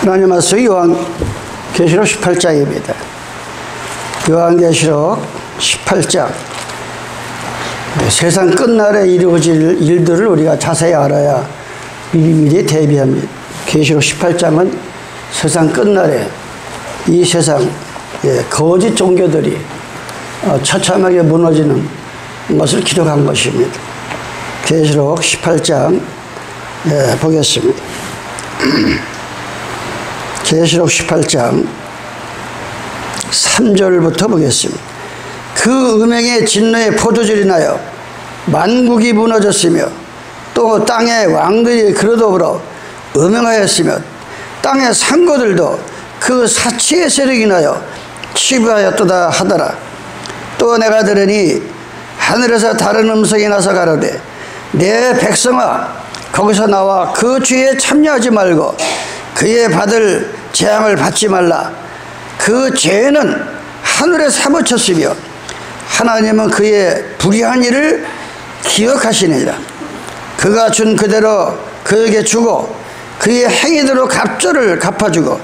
하나님 말씀 요한계시록 18장입니다. 요한계시록 18장. 세상 끝날에 이루어질 일들을 우리가 자세히 알아야 미리 대비합니다. 계시록 18장은 세상 끝날에 이 세상 거짓 종교들이 처참하게 무너지는 것을 기록한 것입니다. 계시록 18장 보겠습니다. 계시록 18장 3절부터 보겠습니다. 그 음행의 진노의 포도주를 인하여 만국이 무너졌으며 또 땅의 왕들이 그러더불어 음행하였으며 땅의 상고들도 그 사치의 세력이 인하여 치부하였도다 하더라. 또 내가 들으니 하늘에서 다른 음성이 나서 가로되 내 백성아 거기서 나와 그 죄에 참여하지 말고 그의 받을 재앙을 받지 말라. 그 죄는 하늘에 사무쳤으며 하나님은 그의 불의한 일을 기억하시느니라. 그가 준 그대로 그에게 주고 그의 행위대로 갑절을 갚아주고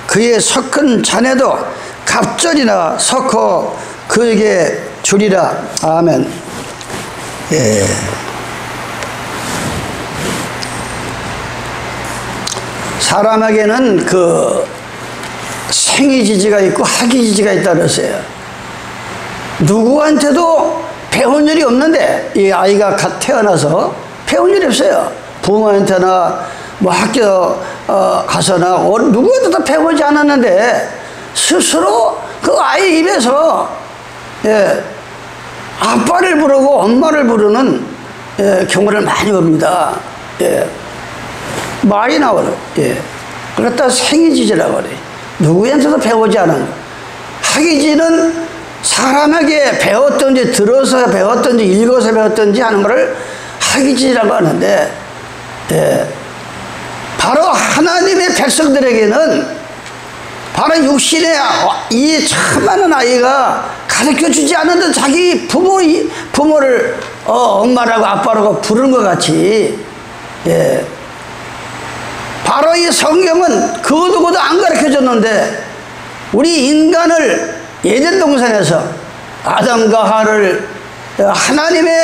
그의 섞은 잔에도 갑절이나 섞어 그에게 주리라. 아멘. 사람에게는 그 생이지지가 있고 학이지지가 있다 그랬어요. 누구한테도 배운 일이 없는데 이 아이가 갓 태어나서 배운 일이 없어요. 부모한테나 뭐 학교 가서나 누구한테도 배우지 않았는데 스스로 그 아이 입에서 아빠를 부르고 엄마를 부르는 경우를 많이 봅니다. 말이 나와요. 그렇다 생이지지라고 그래. 누구한테도 배우지 않은 거. 학이지는 사람에게 배웠던지 들어서 배웠던지 읽어서 배웠던지 하는 것을 학이지라고 하는데 바로 하나님의 백성들에게는 바로 육신의 이 참 많은 아이가 가르쳐주지 않는데 자기 부모를 엄마라고 아빠라고 부르는 것 같이 바로 이 성경은 그 누구도 안 가르쳐줬는데 우리 인간을 예덴 동산에서 아담과 하와를 하나님의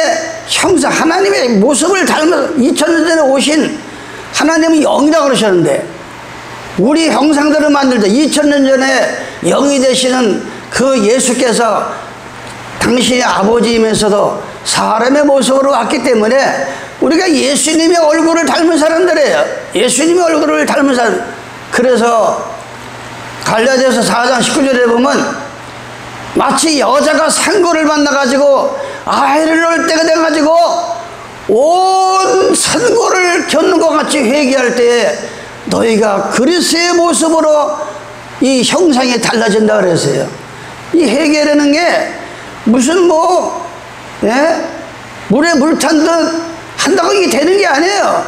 형상, 하나님의 모습을 닮아서 2000년 전에 오신 하나님은 영이라고 그러셨는데 우리 형상들을 만들 때 2000년 전에 영이 되시는 그 예수께서 당신의 아버지이면서도 사람의 모습으로 왔기 때문에 우리가 예수님의 얼굴을 닮은 사람들이에요. 예수님의 얼굴을 닮은 사람. 그래서 갈라디아서 4장 19절에 보면 마치 여자가 상고를 만나가지고 아이를 낳을 때가 돼가지고 온 산고를 겪는 것 같이 회개할 때에 너희가 그리스도의 모습으로 이 형상이 달라진다 그랬어요. 이 회개라는 게 무슨 물에 물 탄 듯 한다고 이게 되는 게 아니에요.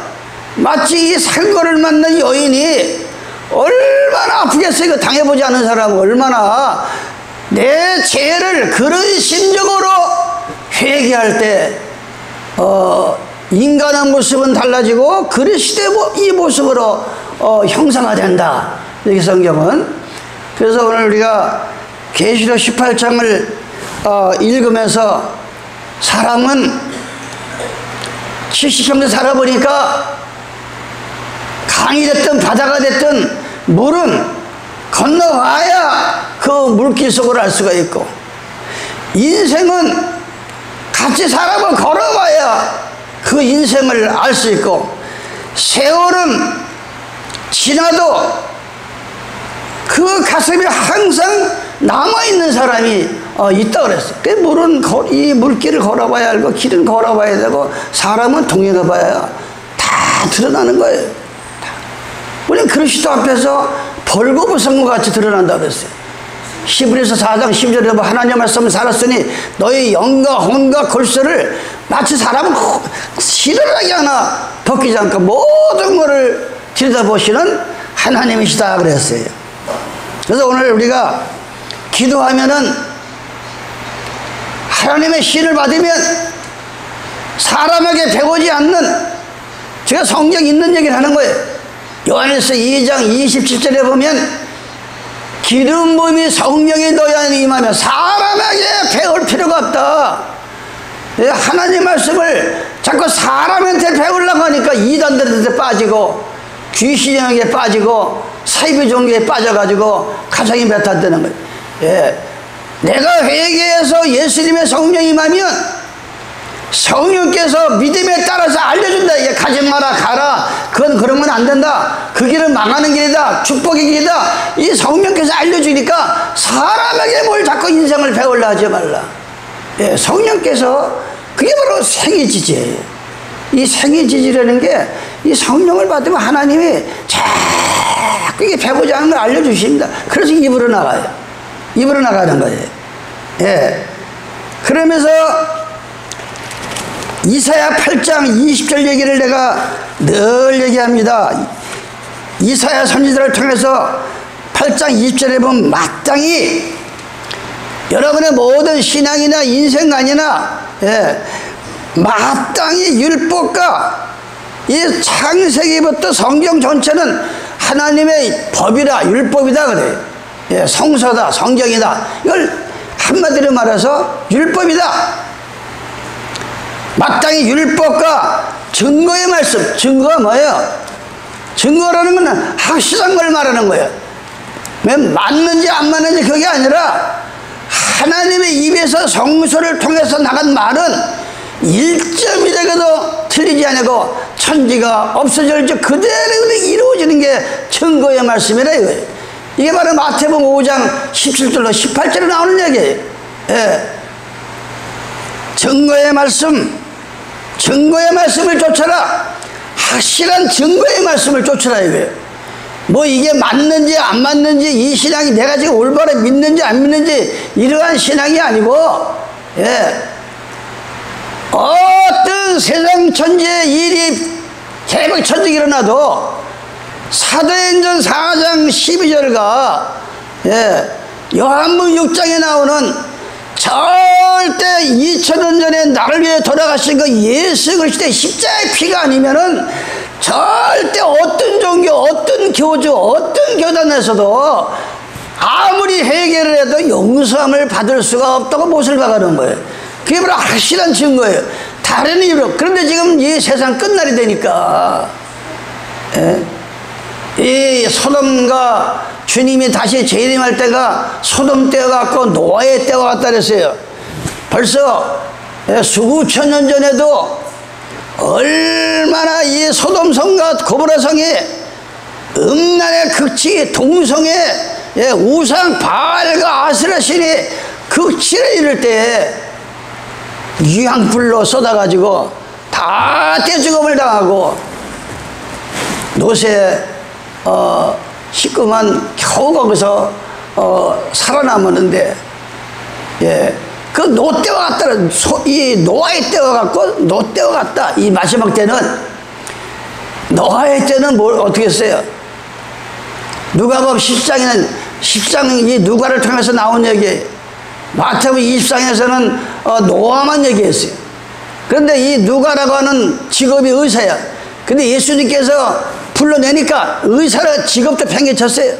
마치 이 상고를 만난 여인이 얼마나 아프겠어요. 이거 당해보지 않은 사람은 얼마나 내 죄를 그런 심정으로 회개할 때 인간의 모습은 달라지고 그리스도의 이 모습으로 형상화된다. 여기 성경은. 그래서 오늘 우리가 계시록 18장을 읽으면서 사람은 70평생 살아보니까 강이 됐든 바다가 됐든 물은 건너와야 그 물길 속을 알 수가 있고 인생은 같이 사람을 걸어봐야 그 인생을 알 수 있고 세월은 지나도 그 가슴에 항상 남아있는 사람이 있다 그랬어요. 그 물은 이 물길을 걸어봐야 알고 길은 걸어봐야 되고 사람은 동행해봐야 다 드러나는 거예요. 우리는 그리스도 앞에서 벌거벗은 것 같이 드러난다 그랬어요. 히브리서 4장 12절에 보면 하나님 말씀을 살았으니 너희 영과 혼과 골수를 마치 사람은 시들하게 하나 벗기지 않고 모든 것을 들여다보시는 하나님이시다 그랬어요. 그래서 오늘 우리가 기도하면은 하나님의 신을 받으면 사람에게 배우지 않는 제가 성경 있는 얘기를 하는 거예요. 요한일서 2장 27절에 보면 기름 부음이 성령이 너희 안에 임하며 사람에게 배울 필요가 없다. 하나님 말씀을 자꾸 사람한테 배우려고 하니까 이단들한테 빠지고 귀신에게 빠지고 사이비 종교에 빠져가지고 가정이 배탈되는 거예요. 예. 내가 회개해서 예수님의 성령이 임하면 성령께서 믿음에 따라서 알려준다. 이게 가지 마라, 가라. 그건 그러면 안 된다. 그 길은 망하는 길이다. 축복의 길이다. 이 성령께서 알려주니까 사람에게 뭘 자꾸 인생을 배우려 하지 말라. 예, 성령께서 그게 바로 생애지지예요. 이 생애지지라는 게 이 성령을 받으면 하나님이 자꾸 이게 배우지 않은 걸 알려주십니다. 그래서 입으로 나가요. 입으로 나가는 거예요. 예. 그러면서 이사야 8장 20절 얘기를 내가 늘 얘기합니다. 이사야 선지자를 통해서 8장 20절에 보면 마땅히 여러분의 모든 신앙이나 인생관이나 예, 마땅히 율법과 이 창세기부터 성경 전체는 하나님의 법이다, 율법이다 그래요. 예, 성서다, 성경이다. 이걸 한마디로 말해서 율법이다. 마땅히 율법과 증거의 말씀. 증거가 뭐예요? 증거라는 건 확실한 걸 말하는 거예요. 왜 맞는지 안 맞는지 그게 아니라 하나님의 입에서 성서를 통해서 나간 말은 1점이라도 틀리지 않고 천지가 없어질지 그대로 이루어지는 게 증거의 말씀이라 이거예요. 이게 바로 마태복음 5장 17절로 18절에 나오는 얘기예요. 예. 증거의 말씀, 증거의 말씀을 쫓아라. 확실한 증거의 말씀을 쫓아라 이거예요. 뭐 이게 맞는지 안 맞는지 이 신앙이 내가 지금 올바로 믿는지 안 믿는지 이러한 신앙이 아니고 예. 어떤 세상 천지의 일이 개벽천적이 일어나도 사도행전 4장 12절과 예, 요한복음 6장에 나오는 절대 2000년 전에 나를 위해 돌아가신 그 예수 그리스도의 십자가의 피가 아니면은 절대 어떤 종교, 어떤 교주, 어떤 교단에서도 아무리 회개를 해도 용서함을 받을 수가 없다고 못을 박아놓은 거예요. 그게 바로 확실한 증거예요. 다른 이유로. 그런데 지금 이 세상 끝날이 되니까 예? 이 소돔과 주님이 다시 재림할 때가 소돔 때와 같고 노아의 때와 같다 그랬어요. 벌써 수천 년 전에도 얼마나 이 소돔성과 고모라성이 음란의 극치 동성애 우상 바알과 아세라 신이 극치를 이룰 때 유황불로 쏟아가지고 다 떼죽음을 당하고 노새 식구만 겨우 거기서 살아남았는데 예, 그 노때와 같다. 이 노아의 때와 같고 노때와 같다. 이 마지막 때는 노아의 때는 뭘 어떻게 했어요? 누가복음 10장에는 10장이 누가를 통해서 나온 얘기. 마태복음 20장에서는 노아만 얘기했어요. 그런데 이 누가라고 하는 직업이 의사야. 근데 예수님께서 불러내니까 의사를 직업도 팽개쳤어요.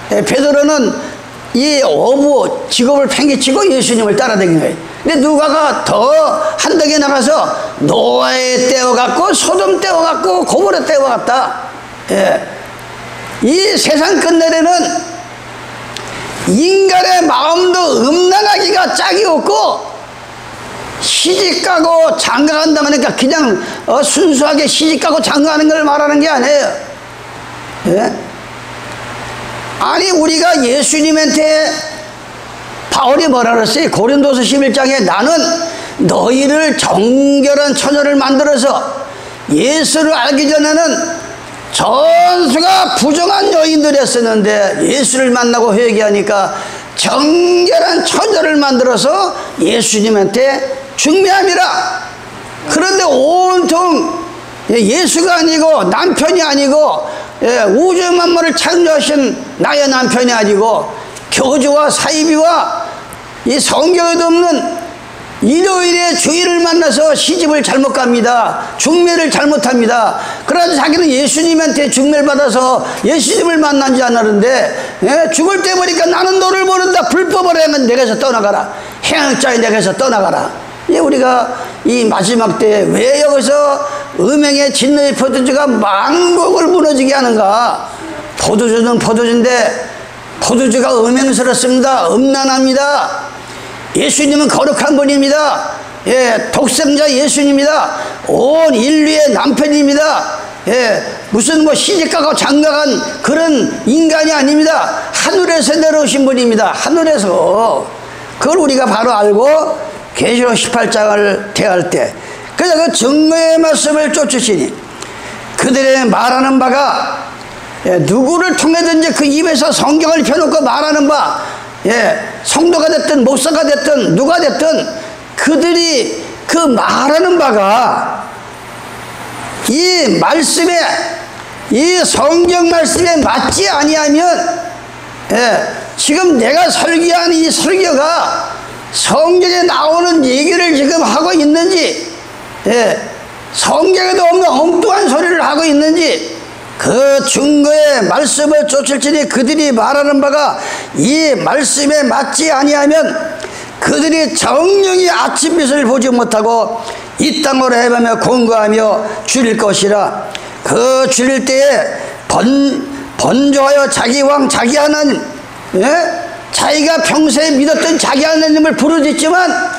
베드로는 이 어부 직업을 팽개치고 예수님을 따라다닌 거예요. 근데 누가가 더 한 덕에 나가서 노아의 때와 같고 소돔 때와 같고 고모라 때와 같다. 예. 이 세상 끝날에는 인간의 마음도 음란하기가 짝이 없고 시집가고 장가간다 하니까 그냥 순수하게 시집가고 장가가는 걸 말하는 게 아니에요. 예? 아니 우리가 예수님한테 바울이 뭐라 그랬어요? 고린도서 11장에 나는 너희를 정결한 처녀를 만들어서 예수를 알기 전에는 전수가 부정한 여인들이었었는데 예수를 만나고 회개하니까 정결한 처녀를 만들어서 예수님한테 중매함이라. 그런데 온통 예수가 아니고 남편이 아니고 우주 만물을 창조하신 나의 남편이 아니고 교주와 사이비와 이 성경에도 없는 일요일에 주일을 만나서 시집을 잘못 갑니다. 중매를 잘못합니다. 그래서 자기는 예수님한테 중매받아서 예수님을 만난지 않았는데, 예? 죽을 때 보니까 나는 너를 모른다. 불법을 행한 내게서 떠나가라. 행악자의 내게서 떠나가라. 예, 우리가 이 마지막 때 왜 여기서 음행의 진노의 포도주가 망국을 무너지게 하는가? 포도주는 포도주인데 포도주가 음행스럽습니다. 음란합니다. 예수님은 거룩한 분입니다. 예, 독생자 예수님입니다. 온 인류의 남편입니다. 예, 무슨 뭐 시집가고 장가간 그런 인간이 아닙니다. 하늘에서 내려오신 분입니다. 하늘에서. 그걸 우리가 바로 알고 계시록 18장을 대할 때, 그래서 그 증거의 말씀을 쫓으시니 그들의 말하는 바가, 예, 누구를 통해든지 그 입에서 성경을 펴놓고 말하는 바, 예, 성도가 됐든 목사가 됐든 누가 됐든 그들이 그 말하는 바가 이 말씀에, 이 성경 말씀에 맞지 아니하면, 예, 지금 내가 설교한 이 설교가 성경에 나오는 얘기를 지금 하고 있는지, 예, 성경에도 없는 엉뚱한 소리를 하고 있는지, 그 증거의 말씀을 쫓을지니 그들이 말하는 바가 이 말씀에 맞지 아니하면 그들이 정령이 아침빛을 보지 못하고 이 땅으로 헤매며 공고하며 줄일 것이라. 그 줄일 때에 번조하여 자기 왕 자기 하나님, 예? 자기가 평소에 믿었던 자기 하나님을 부르짖지만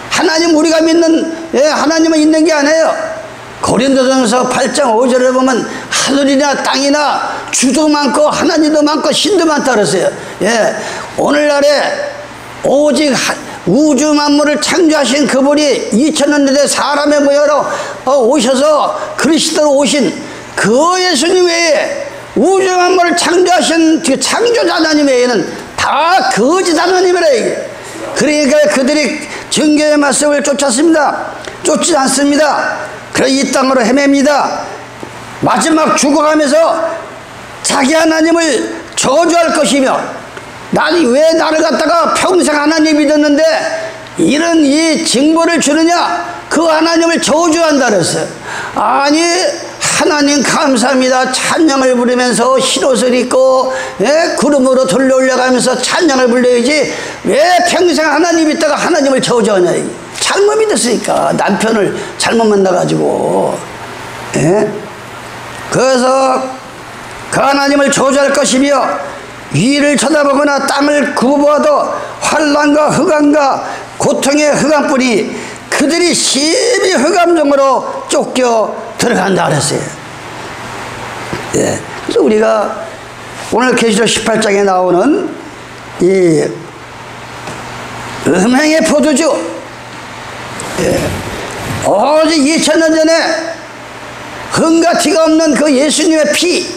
하나님, 우리가 믿는, 예, 하나님은 있는 게 아니에요. 고린도전서 8장 5절에 보면 하늘이나 땅이나 주도 많고 하나님도 많고 신도 많다 그랬어요. 예, 오늘날에 오직 우주 만물을 창조하신 그분이 2000년 전에 사람의 모양으로 오셔서 그리스도로 오신 그 예수님 외에 우주 만물을 창조하신 그 창조자 하나님 외에는 다 거짓 하나님이라 이게. 그러니까 그들이 증거의 말씀을 쫓았습니다. 쫓지 않습니다. 그래서 이 땅으로 헤맵니다. 마지막 죽어가면서 자기 하나님을 저주할 것이며, 나는 왜 나를 갖다가 평생 하나님 믿었는데 이런 이 징벌을 주느냐, 그 하나님을 저주한다 그랬어요. 아니, 하나님 감사합니다. 찬양을 부르면서 흰옷을 입고, 예? 구름으로 들려올려가면서 찬양을 불러야지 왜 평생 하나님 있다가 하나님을 저주하냐. 잘못 믿었으니까, 남편을 잘못 만나가지고. 예? 그래서 그 하나님을 저주할 것이며 위를 쳐다보거나 땅을 굽어보아도 환난과 흑암과 고통의 흑암뿐이 그들이 심히 흑암중으로 쫓겨 들어간다 그랬어요. 예. 그래서 우리가 오늘 계시록 18장에 나오는 이 음행의 포도주, 예, 오직 2000년 전에 흥과 티가 없는 그 예수님의 피,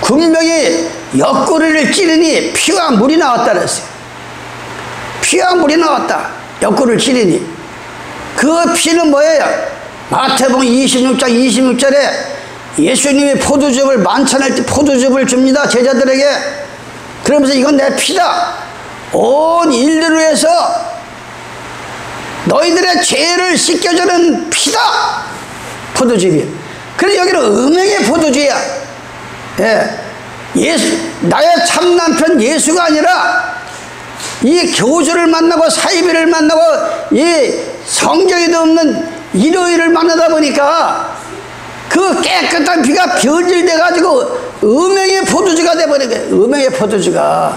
군병이 옆구리를 찌르니 피와 물이 나왔다 그랬어요. 피와 물이 나왔다. 옆구리를 찌르니. 그 피는 뭐예요? 마태복음 26장 26절에 예수님이 포도즙을 만찬할 때 포도즙을 줍니다, 제자들에게. 그러면서 이건 내 피다. 온 인류를 위해서 너희들의 죄를 씻겨주는 피다. 포도즙이. 그래, 여기는 음행의 포도주야. 예. 나의 참 남편 예수가 아니라 이 교주를 만나고 사이비를 만나고 이 성경에도 없는 일요일을 만나다 보니까 그 깨끗한 피가 변질돼 가지고 음행의 포도주가 돼버린 거예요. 음행의 포도주가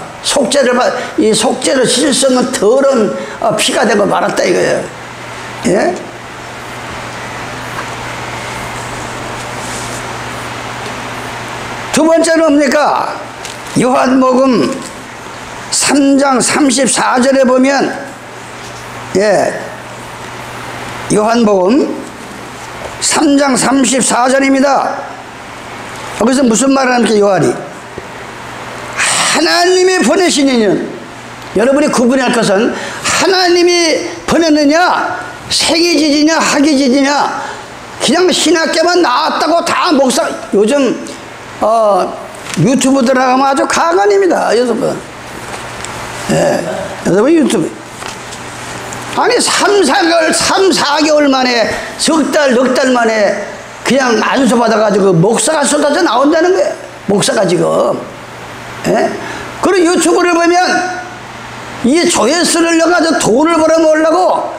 이 속죄를 씻을 수 없는 더러운 피가 되고 말았다 이거예요. 예? 두 번째는 뭡니까? 요한복음 3장 34절에 보면, 예, 요한복음 3장 34절입니다. 여기서 무슨 말을 합니까, 요한이? 하나님이 보내신 이는, 여러분이 구분할 것은 하나님이 보냈느냐, 생이지지냐, 학이지지냐, 그냥 신학교만 나왔다고 다 목사, 요즘 유튜브 들어가면 아주 가관입니다, 여러분. 예, 여러분 유튜브. 아니 3, 4개월 만에 석 달, 넉 달 만에 그냥 안수 받아가지고 목사가 쏟아져 나온다는 거예요. 목사가 지금. 예? 그리고 유튜브를 보면 이 조회수를 넣어가지고 돈을 벌어먹으려고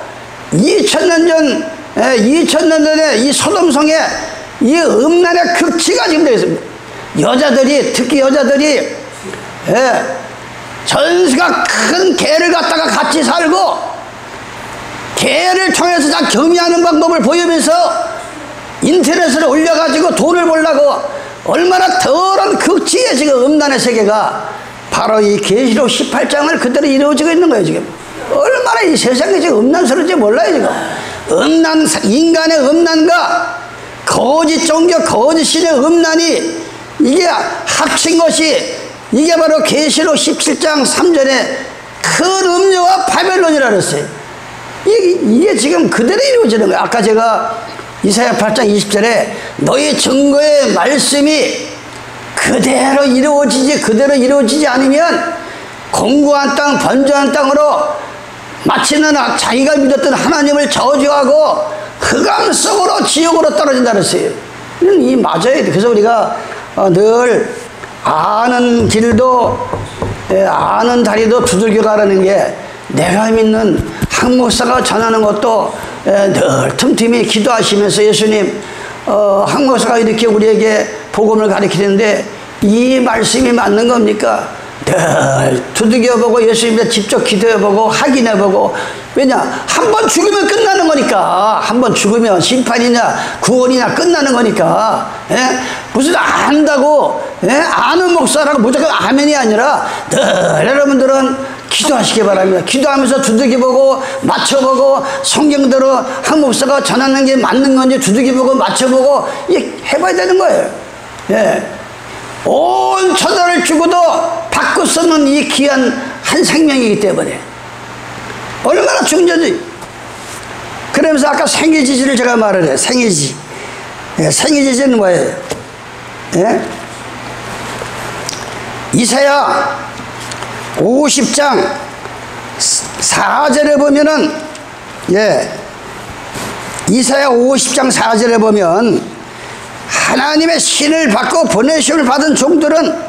2000년 전에 이 소돔성에 이 음란의 극치가 지금 되어 있습니다. 여자들이, 특히 여자들이, 예, 전세가 큰 개를 갖다가 같이 살고 개를 통해서 다 경유하는 방법을 보이면서 인터넷에 올려가지고 돈을 벌려고 얼마나 더러운 극치에 지금 음란의 세계가 바로 이 계시록 18장을 그대로 이루어지고 있는 거예요. 지금 얼마나 이 세상이 지금 음란스러운지 몰라요. 지금 인간의 음란과 거짓 종교, 거짓 신의 음란이 이게 합친 것이 이게 바로 계시록 17장 3절에 큰 음녀와 바벨론이라 그랬어요. 이게 지금 그대로 이루어지는 거예요. 아까 제가 이사야 8장 20절에 너희 증거의 말씀이 그대로 이루어지지 않으면 공고한 땅, 번jo한 땅으로 마치는 자기가 믿었던 하나님을 저주하고 흑암 속으로 지옥으로 떨어진다 그랬어요. 이 맞아요. 그래서 우리가 늘 아는 길도 아는 다리도 두들겨 가라는 게 내가 믿는 한 목사가 전하는 것도 늘 틈틈이 기도하시면서 예수님 한 목사가 이렇게 우리에게 복음을 가르치는데 이 말씀이 맞는 겁니까? 늘 두들겨보고 예수님께 직접 기도해보고 확인해보고 왜냐? 한 번 죽으면 끝나는 거니까 한 번 죽으면 심판이냐 구원이냐 끝나는 거니까 예? 무슨 안다고 예? 아는 목사라고 무조건 아멘이 아니라 늘 여러분들은 기도하시기 바랍니다. 기도하면서 두들겨보고 맞춰보고 성경대로 한 목사가 전하는 게 맞는 건지 두들겨보고 맞춰보고 해봐야 되는 거예요. 예. 온 천하를 주고도 받고 쓰는 이 귀한 한 생명이기 때문에 얼마나 중요하지. 그러면서 아까 생애지지를 제가 말을 해요. 생애지. 예, 생애지지는 뭐예요? 예? 이사야 50장 4절에 보면은 예, 이사야 50장 4절에 보면 하나님의 신을 받고 보내심을 받은 종들은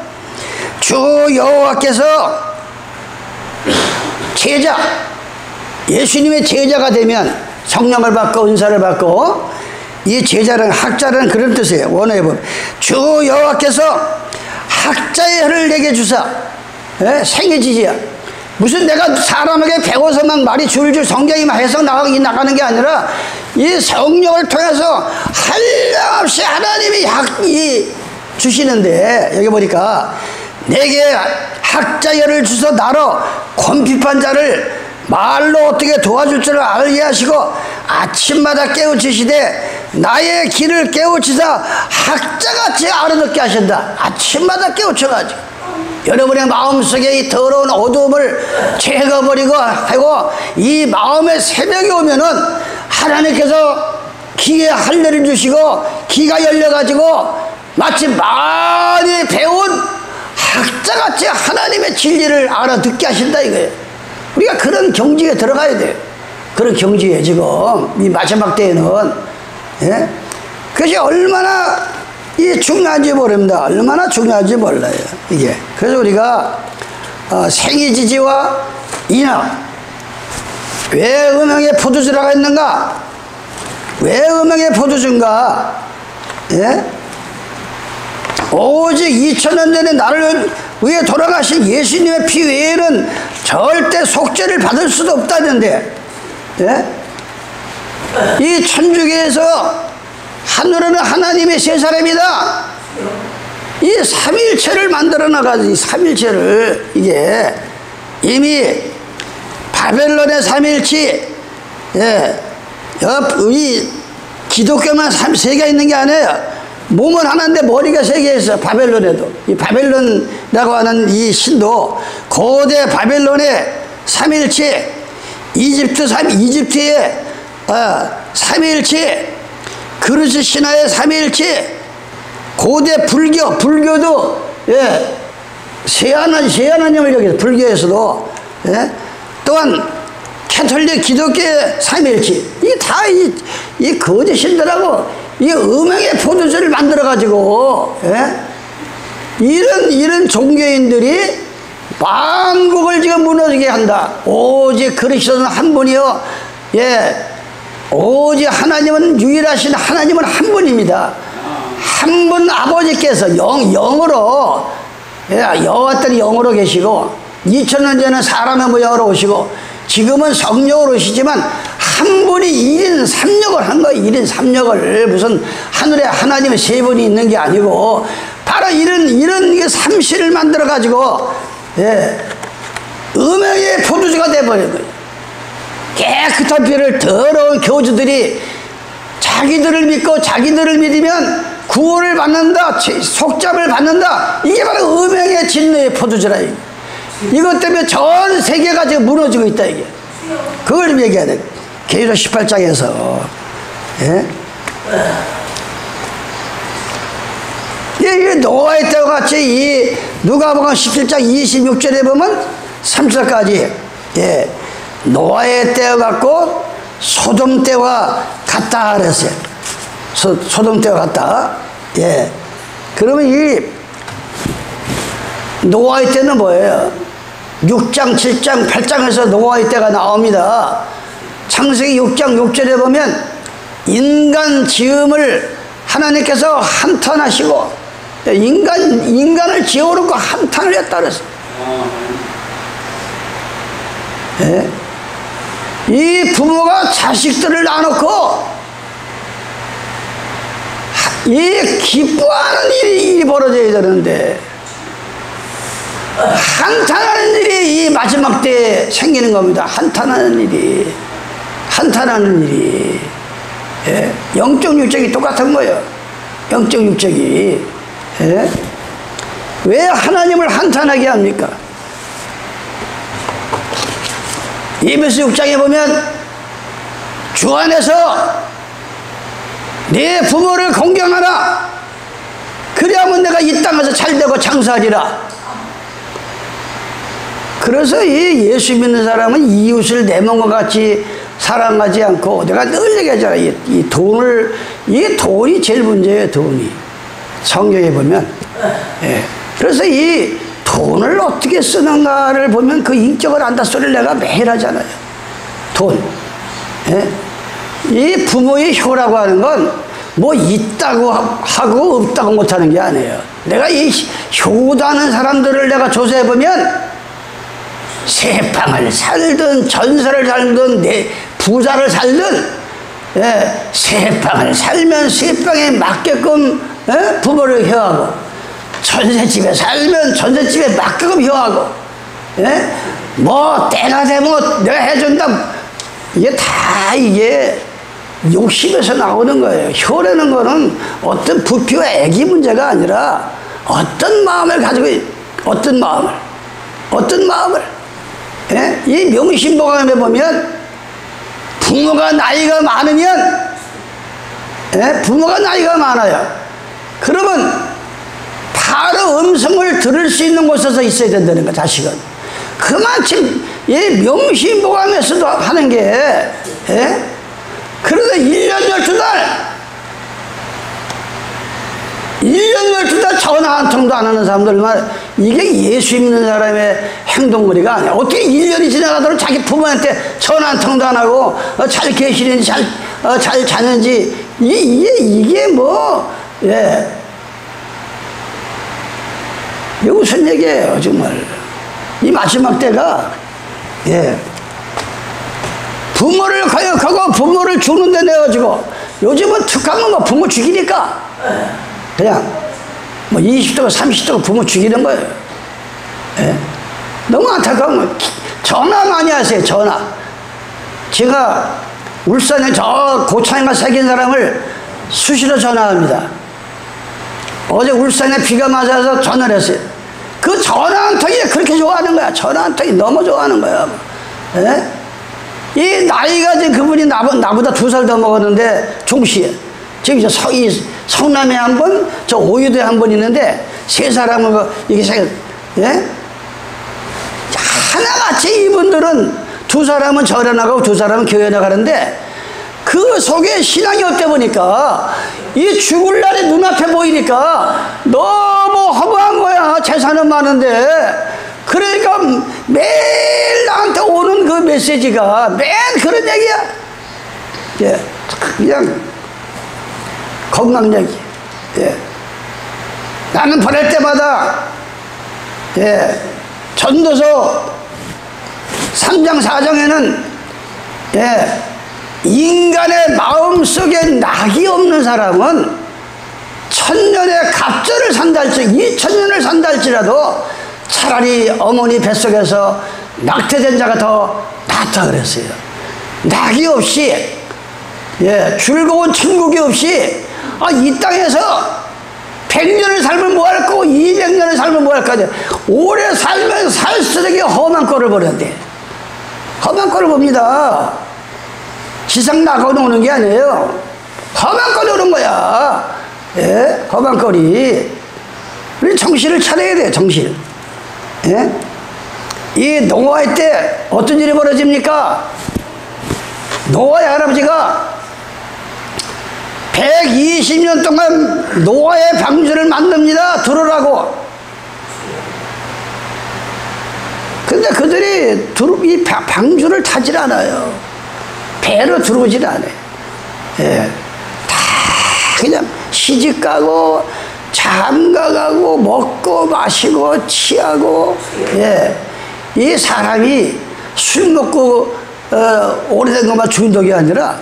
주 여호와께서 제자, 예수님의 제자가 되면 성령을 받고 은사를 받고 이 제자는 학자라는 그런 뜻이에요. 원어에 보면 주 여호와께서 학자의 혀를 내게 주사 예? 생애지지야. 무슨 내가 사람에게 배워서 막 말이 줄줄 성경이 막 해석 나가는 게 아니라 이 성령을 통해서 한량없이 하나님이 주시는데 여기 보니까 내게 학자열을 주서 나로 곤핍한 자를 말로 어떻게 도와줄 줄을 알게 하시고 아침마다 깨우치시되 나의 길을 깨우치사 학자같이 알아듣게 하신다. 아침마다 깨우쳐가지고 여러분의 마음속에 이 더러운 어두움을 제거버리고 하고 이 마음의 새벽이 오면은 하나님께서 귀에 할례를 주시고 귀가 열려가지고 마치 많이 배운 학자같이 하나님의 진리를 알아듣게 하신다 이거예요. 우리가 그런 경지에 들어가야 돼요. 그런 경지에 지금 이 마지막 때에는 예? 그것이 얼마나 이 중요한지 모릅니다. 얼마나 중요한지 몰라요. 이게 그래서 우리가 생이지지와 인학 왜 음행의 포도주라가 있는가? 왜 음행의 포도주인가? 예? 오직 2000년 전에 나를 위해 돌아가신 예수님의 피 외에는 절대 속죄를 받을 수도 없다는데 예? 이 천주교에서 하늘은 하나님의 세 사람이다. 이 삼일체를 만들어 나가지. 삼일체를 이게 이미 바벨론의 삼일체, 예, 이 기독교만 세 개 있는 게 아니에요. 몸은 하나인데 머리가 세 개 있어. 바벨론에도 이 바벨론이라고 하는 이 신도 고대 바벨론의 삼일체, 이집트의 삼일체, 그리스 신화의 삼일체, 고대 불교도 예, 세하나님을 여기서 불교에서도 예, 또한 캐톨릭 기독교의 삼일치, 이게 다 이 거짓신들하고 이 음행의 포도주를 만들어가지고, 예? 이런 종교인들이 만국을 지금 무너지게 한다. 오직 그리스도는 한 분이요. 예. 오직 하나님은 유일하신 하나님은 한 분입니다. 한 분 아버지께서 영으로, 예, 여호와들이 영으로 계시고 2000년 전에 사람의 모양으로 오시고 지금은 성령으로 오시지만 한 분이 1인 3역을 한 거예요. 1인 3역을. 무슨 하늘에 하나님의 세 분이 있는 게 아니고 바로 이런 삼시를 만들어 가지고, 예, 음행의 포도주가 돼버린 거예요. 깨끗한 피를 더러운 교주들이 자기들을 믿고 자기들을 믿으면 구원을 받는다, 속잡을 받는다. 이게 바로 음행의 진노의 포도주라. 이것 때문에 전 세계가 지금 무너지고 있다. 이게 그걸 얘기해야 돼. 계시록 18장에서, 예? 이 노아의 때와 같이 이 누가복음 17장 26절에 보면 30절까지, 예, 노아의 때와 같고 소돔 때와 같다 그랬어요. 소돔 때와 같다. 예. 그러면 이 노아의 때는 뭐예요? 6장, 7장, 8장에서 노아의 때가 나옵니다. 창세기 6장 6절에 보면 인간 지음을 하나님께서 한탄하시고 인간을 지어놓고 한탄을 했다 그랬어요. 예? 이 부모가 자식들을 낳아놓고 이 기뻐하는 일이 벌어져야 되는데 한탄하는 일이 이 마지막 때에 생기는 겁니다. 한탄하는 일이. 예? 영적 육적이 똑같은 거예요. 영적 육적이. 예? 왜 하나님을 한탄하게 합니까? 에베소 6장에 보면 주 안에서 네 부모를 공경하라. 그래야만 내가 이 땅에서 잘되고 장사하리라. 그래서 이 예수 믿는 사람은 이웃을 내 몸과 같이 사랑하지 않고, 내가 늘 얘기하잖아. 이 돈이 제일 문제예요. 돈이. 성경에 보면. 예. 그래서 이 돈을 어떻게 쓰는가를 보면 그 인격을 안다 소리를 내가 매일 하잖아요. 돈. 예? 이 부모의 효라고 하는 건 뭐 있다고 하고 없다고 못하는 게 아니에요. 내가 이 효다는 사람들을 내가 조사해보면 세방을 살든 전설을 살든 부자를 살든, 예, 세방을 살면 세방에 맞게끔, 예? 부모를 효하고, 전셋집에 살면 전셋집에 맞게끔 효하고, 예? 뭐 때가 되면 내가 해준다. 이게 욕심에서 나오는 거예요. 효라는 거는 어떤 부피와 애기 문제가 아니라 어떤 마음을 가지고, 어떤 마음을, 예? 이 명심보감에 보면 부모가 나이가 많으면, 예? 부모가 나이가 많아요. 그러면 바로 음성을 들을 수 있는 곳에서 있어야 된다는 거야. 자식은 그만큼 이 명심보감에서도 하는 게, 예? 그러다 1년 12달 전화 한 통도 안 하는 사람들만, 이게 예수 믿는 사람의 행동거리가 아니야. 어떻게 1년이 지나가도록 자기 부모한테 전화 한 통도 안 하고 잘 계시는지 잘 자는지, 이게 뭐, 예, 이게 무슨 얘기예요 정말. 이 마지막 때가, 예, 부모를 거역하고 부모를 죽는데 내가지고, 요즘은 툭하면 뭐 부모 죽이니까 그냥 뭐 20대고 30대고 부모 죽이는 거예요. 예? 너무 안타까운. 전화 많이 하세요. 전화. 제가 울산에 저 고창에만 새긴 사람을 수시로 전화합니다. 어제 울산에 비가 맞아서 전화를 했어요. 그 전화 한 통이 그렇게 좋아하는 거야. 전화 한 통이 너무 좋아하는 거야. 예? 이 나이가 지금 그분이 나보다 2살 더 먹었는데, 종씨에. 저기 성남에 한 분, 저 오유도에 한 분 있는데, 세 사람은 이게 예? 하나같이 이분들은 두 사람은 절에 나가고 두 사람은 교회 나가는데 그 속에 신앙이 없다 보니까 이 죽을 날이 눈앞에 보이니까 너무 허무한 거야. 재산은 많은데. 그러니까 매일 나한테 오는 그 메시지가 맨 그런 얘기야. 예, 그냥 건강 얘기. 예. 나는 보낼 때마다 예, 전도서 3장 4장에는 예, 인간의 마음속에 낙이 없는 사람은 천년의 갑절을 산다 할지 2000년을 산다 할지라도 차라리 어머니 뱃속에서 낙태된 자가 더 낫다 그랬어요. 낙이 없이 예, 즐거운 천국이 없이 이 땅에서 100년을 살면 뭐 할 거고 200년을 살면 뭐 할 거냐. 오래 살면 살수록 험한 꼴을 보는데 험한 꼴을 봅니다. 지상 나가고 오는 게 아니에요. 험한 꼴이 오는 거야. 예? 험한 꼴이. 우리 정신을 차려야 돼요. 정신. 예? 이 노아의 때 어떤 일이 벌어집니까? 노아의 할아버지가 120년 동안 노아의 방주를 만듭니다. 들으라고. 근데 그들이 이 방주를 타질 않아요. 배로 들어오질 않아요. 예. 다 그냥 시집가고 장가가고 먹고 마시고 취하고. 예. 이 사람이 술 먹고 오래된 것만 중독이 아니라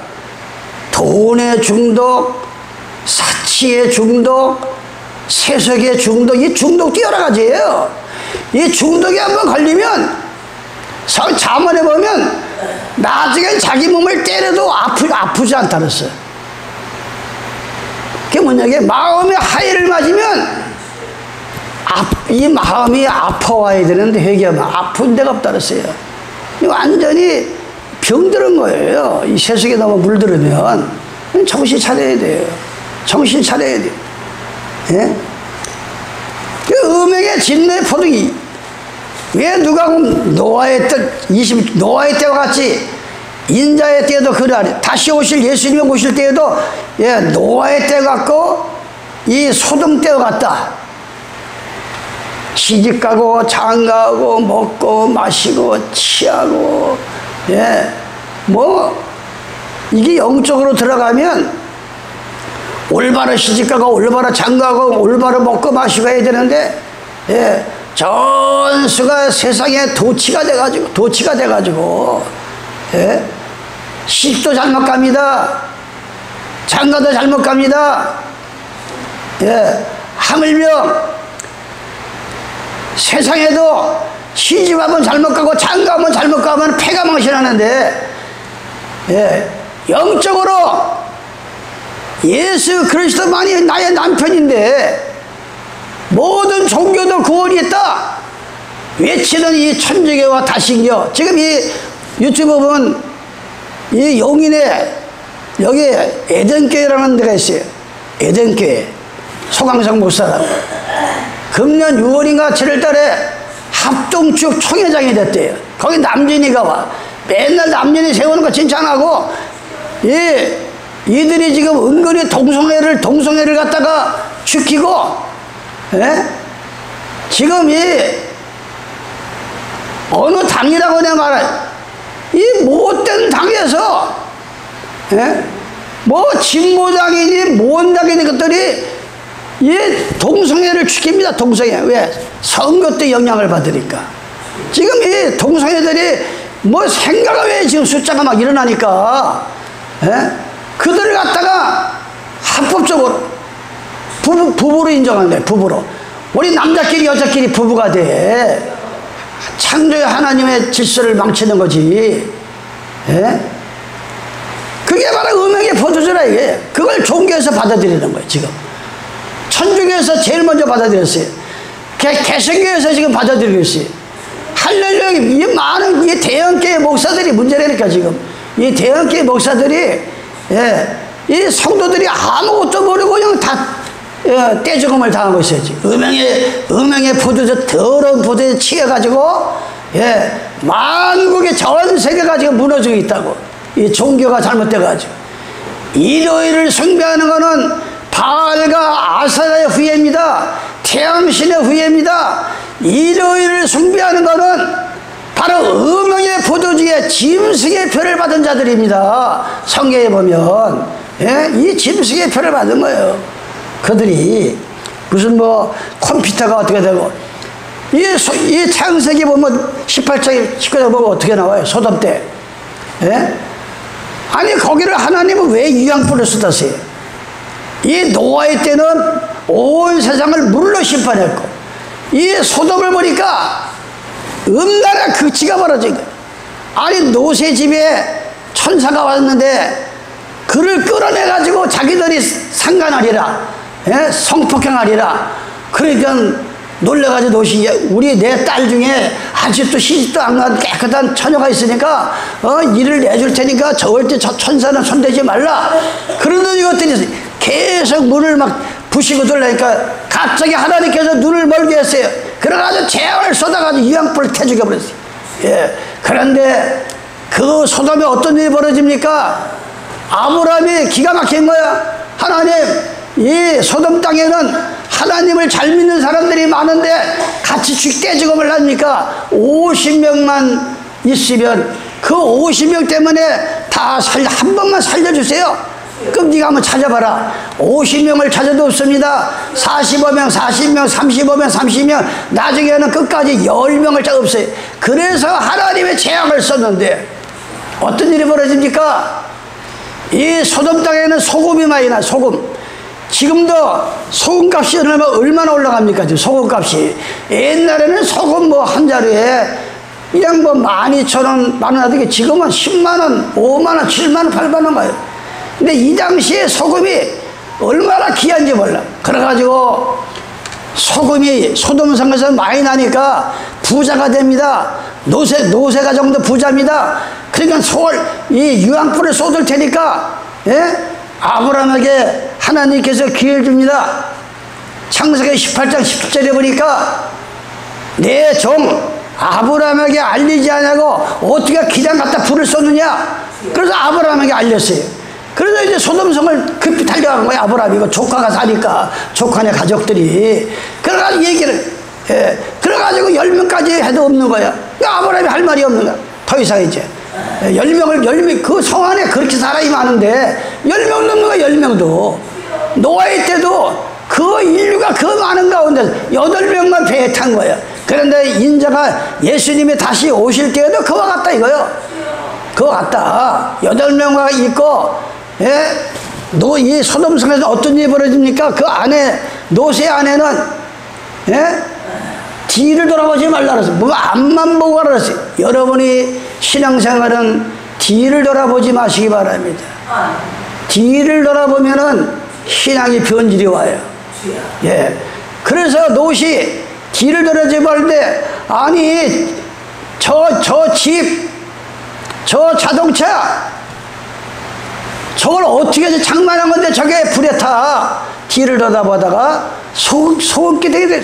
돈의 중독, 사치의 중독, 세속의 중독, 이 중독도 여러 가지예요. 이 중독이 한번 걸리면 자문해 보면 나중에 자기 몸을 때려도 아프지 않다 그랬어요. 그게 뭐냐면 마음의 하해를 맞으면 이 마음이 아파와야 되는데 회개하면 아픈 데가 없다 그랬어요. 완전히 병들은 거예요. 이 세속에 너무 물들으면 정신 차려야 돼요. 정신 차려야 돼요. 예? 그 음행의 진노의 포도기. 왜 누가 노아의 때와 같이 인자의 때에도 그러하리. 다시 오실 예수님이 오실 때에도 예, 노아의 때 같고 이 소돔 때와 같다. 시집가고 장가가고 먹고 마시고 취하고 예, 뭐 이게 영적으로 들어가면 올바로 시집가고 올바로 장가가고 올바로 먹고 마시고 해야 되는데 예, 전수가 세상에 도치가 돼가지고 예, 시집도 잘못 갑니다. 장가도 잘못 갑니다. 예, 하물며 세상에도 시집하면 잘못 가고 장가하면 잘못 가면 패가 망신하는데 예, 영적으로 예수 그리스도만이 나의 남편인데 모든 종교도 구원이 있다 외치는 이 천주교와 다신교. 지금 이 유튜브 보면 이 용인에 여기 에덴교회라는 데가 있어요. 에덴교회 소강성 목사라고. 금년 6월인가 7월달에 합동축 총회장이 됐대요. 거기 남진이가 와. 맨날 남진이 세우는 거 칭찬하고 이들이 지금 은근히 동성애를 갖다가 지키고 예? 지금 이 어느 당이라고 내가 말해 이 못된 당에서 예? 뭐 진보당이니 뭔당이니 것들이 이 동성애를 지킵니다. 동성애. 왜? 선거 때 영향을 받으니까. 지금 이 동성애들이 뭐 생각을 왜 지금 숫자가 막 일어나니까 예? 그들을 갖다가 합법적으로 부부로 인정한대. 부부로. 우리 남자끼리 여자끼리 부부가 돼. 창조의 하나님의 질서를 망치는 거지. 예? 그게 바로 음행의 포도주라 이게. 그걸 종교에서 받아들이는 거예요. 지금 천주교에서 제일 먼저 받아들였어요. 개신교에서 지금 받아들이고 있어요. 할렐루야. 이 많은 이 대형교회 목사들이 문제라니까. 지금 이 대형교회 목사들이 예, 이 성도들이 아무것도 모르고 그냥 다 예, 떼죽음을 당하고 있어요. 음행의 포도주 더러운 포도에 취해가지고 예, 만국의 전 세계가 지금 무너지고 있다고. 이 종교가 잘못돼가지고. 일요일을 숭배하는 것은 바알과 아세라의 후예입니다. 태양신의 후예입니다. 일요일을 숭배하는 것은 바로 음행의 포도주의 짐승의 표를 받은 자들입니다. 성경에 보면 이 짐승의 표를 받은 거예요. 그들이 무슨 뭐 컴퓨터가 어떻게 되고 이 창세기 보면 18장 19장 보면 어떻게 나와요? 소돔 때. 아니 거기를 하나님은 왜 유황불을 쏟았어요? 이 노아의 때는 온 세상을 물로 심판했고 이 소돔을 보니까 음란한 극치가 벌어진 거예요. 아니 노세 집에 천사가 왔는데 그를 끌어내가지고 자기들이 상간하리라, 성폭행하리라. 그러니까 놀래가지고 노시, 우리 내 딸 중에 아직도 시집도 안 간 깨끗한 처녀가 있으니까 일을 내줄 테니까 절대 저 천사는 손대지 말라. 그러더니 이것들이 계속 문을 막 부시고 들라니까 갑자기 하나님께서 눈을 멀게 했어요. 그래가지고 재앙을 쏟아가지고 유황불을 태죽여 버렸어요. 그런데 그 소돔에 어떤 일이 벌어집니까? 아브라함이 기가 막힌 거야. 하나님, 이 소돔 땅에는 하나님을 잘 믿는 사람들이 많은데 같이 떼죽음을 합니까? 50명만 있으면 그 50명 때문에 다 한 번만 살려주세요. 그럼 네가 한번 찾아봐라. 50명을 찾아도 없습니다. 45명, 40명, 35명, 30명, 나중에는 끝까지 10명을 찾아 없어요. 그래서 하나님의 재앙을 썼는데 어떤 일이 벌어집니까? 이 소돔 땅에는 소금이 많이 나. 소금. 지금도 소금값이 얼마나 올라갑니까? 지금 소금값이. 옛날에는 소금 뭐 한 자루에 그냥 뭐 12,000원, 10,000원 하던 게 지금은 10만원, 5만원, 7만원, 8만원 가요. 근데 이 당시에 소금이 얼마나 귀한지 몰라. 그래가지고 소금이 소돔성에서 많이 나니까 부자가 됩니다. 노세가 정도 부자입니다. 그러니까 이 유황불을 쏟을 테니까 아브라함에게 하나님께서 기회를 줍니다. 창세기 18장 17절에 보니까 내 종 아브라함에게 알리지 않냐고 어떻게 기장 갖다 불을 쏟느냐. 그래서 아브라함에게 알렸어요. 그래서 이제 소돔성을 급히 달려간 거야. 아브라함이. 이거 조카가 사니까 조카네 가족들이. 그래가지고 얘기를 그래가지고 10명까지 해도 없는 거야. 아브라함이 할 말이 없는 거야. 더 이상 이제 10명을 그 성 안에 그렇게 사람이 많은데 10명 넘는 거야. 10명도 노아의 때도 그 인류가 그 많은 가운데 8명만 배에 탄 거야. 그런데 인자가 예수님이 다시 오실 때에도 그와 같다 이거요. 그와 같다. 8명과 있고 이 소돔성에서 어떤 일이 벌어집니까? 그 안에 노세 안에는 뒤를 돌아보지 말라 그랬어요. 뭐 앞만 보고 가라 그랬어요. 여러분이 신앙생활은 뒤를 돌아보지 마시기 바랍니다. 뒤를 돌아보면은 신앙이 변질이 와요. 그래서 노시 뒤를 돌아보지 말때 아니 저 집, 저 자동차 저걸 어떻게 해서 장만한 건데 저게 불에 타. 뒤를 돌아보다가 소금기둥이 돼.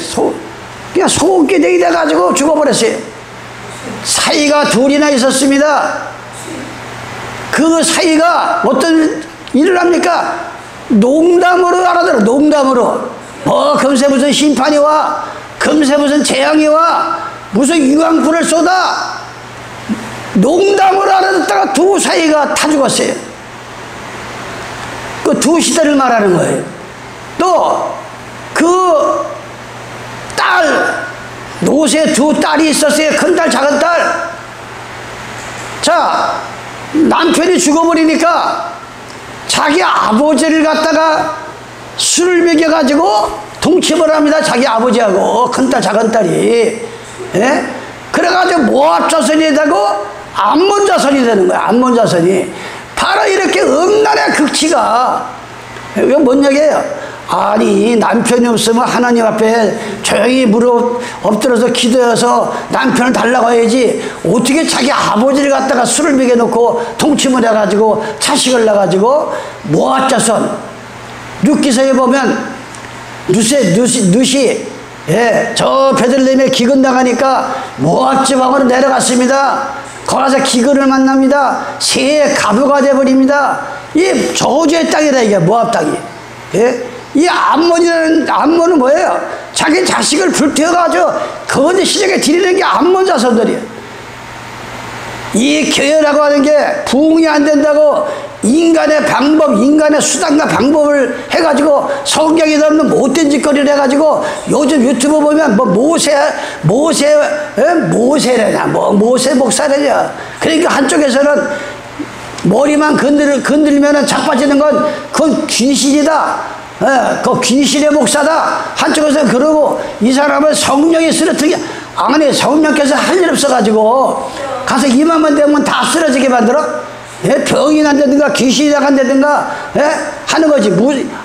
그냥 소금기둥이 돼가지고 죽어버렸어요. 사이가 둘이나 있었습니다. 그 사이가 어떤 일을 합니까? 농담으로 알아들어. 농담으로. 금세 무슨 심판이 와. 금세 무슨 재앙이 와. 무슨 유황불을 쏟아. 농담으로 알아듣다가 두 사이가 타 죽었어요. 그 두 시대를 말하는 거예요. 또 그 딸, 노세 두 딸이 있었어요. 큰딸, 작은딸. 자, 남편이 죽어버리니까 자기 아버지를 갖다가 술을 먹여가지고 동침을 합니다. 자기 아버지하고 큰딸, 작은딸이. 그래가지고 모압 자손이 되고 암몬 자손이 되는 거야. 암몬 자손이. 바로 이렇게 음란의 극치가. 이거 뭔 얘기예요? 아니 남편이 없으면 하나님 앞에 조용히 무릎 엎드려서 기도해서 남편을 달라고 해야지 어떻게 자기 아버지를 갖다가 술을 먹여놓고 동침을 해가지고 자식을 낳아가지고 모압 자손. 룻기서에 보면 룻이 예, 저 베들레헴에 기근 나가니까 모압 지방으로 내려갔습니다. 거기서 기근을 만납니다. 새의 가부가 되어버립니다. 이 저주의 땅이다, 이게 모압 땅이. 예? 이 암몬은 뭐예요? 자기 자식을 불태워가지고 거짓 시장에 드리는 게 암몬 자손들이에요. 이 교회라고 하는 게 부흥이 안 된다고 인간의 방법, 인간의 수단과 방법을 해가지고 성경에 없는 못된 짓거리를 해가지고 요즘 유튜브 보면 뭐 모세래냐, 뭐 모세 목사래냐. 그러니까 한쪽에서는 머리만 건들면은 자빠지는 건 그건 귀신이다. 그 귀신의 목사다. 한쪽에서 그러고 이 사람은 성령이 쓰러뜨리게. 아니, 성령께서 할 일 없어가지고 가서 이만만 되면 다 쓰러지게 만들어? 예? 병이 난다든가 귀신이 나간다든가 예? 하는 거지.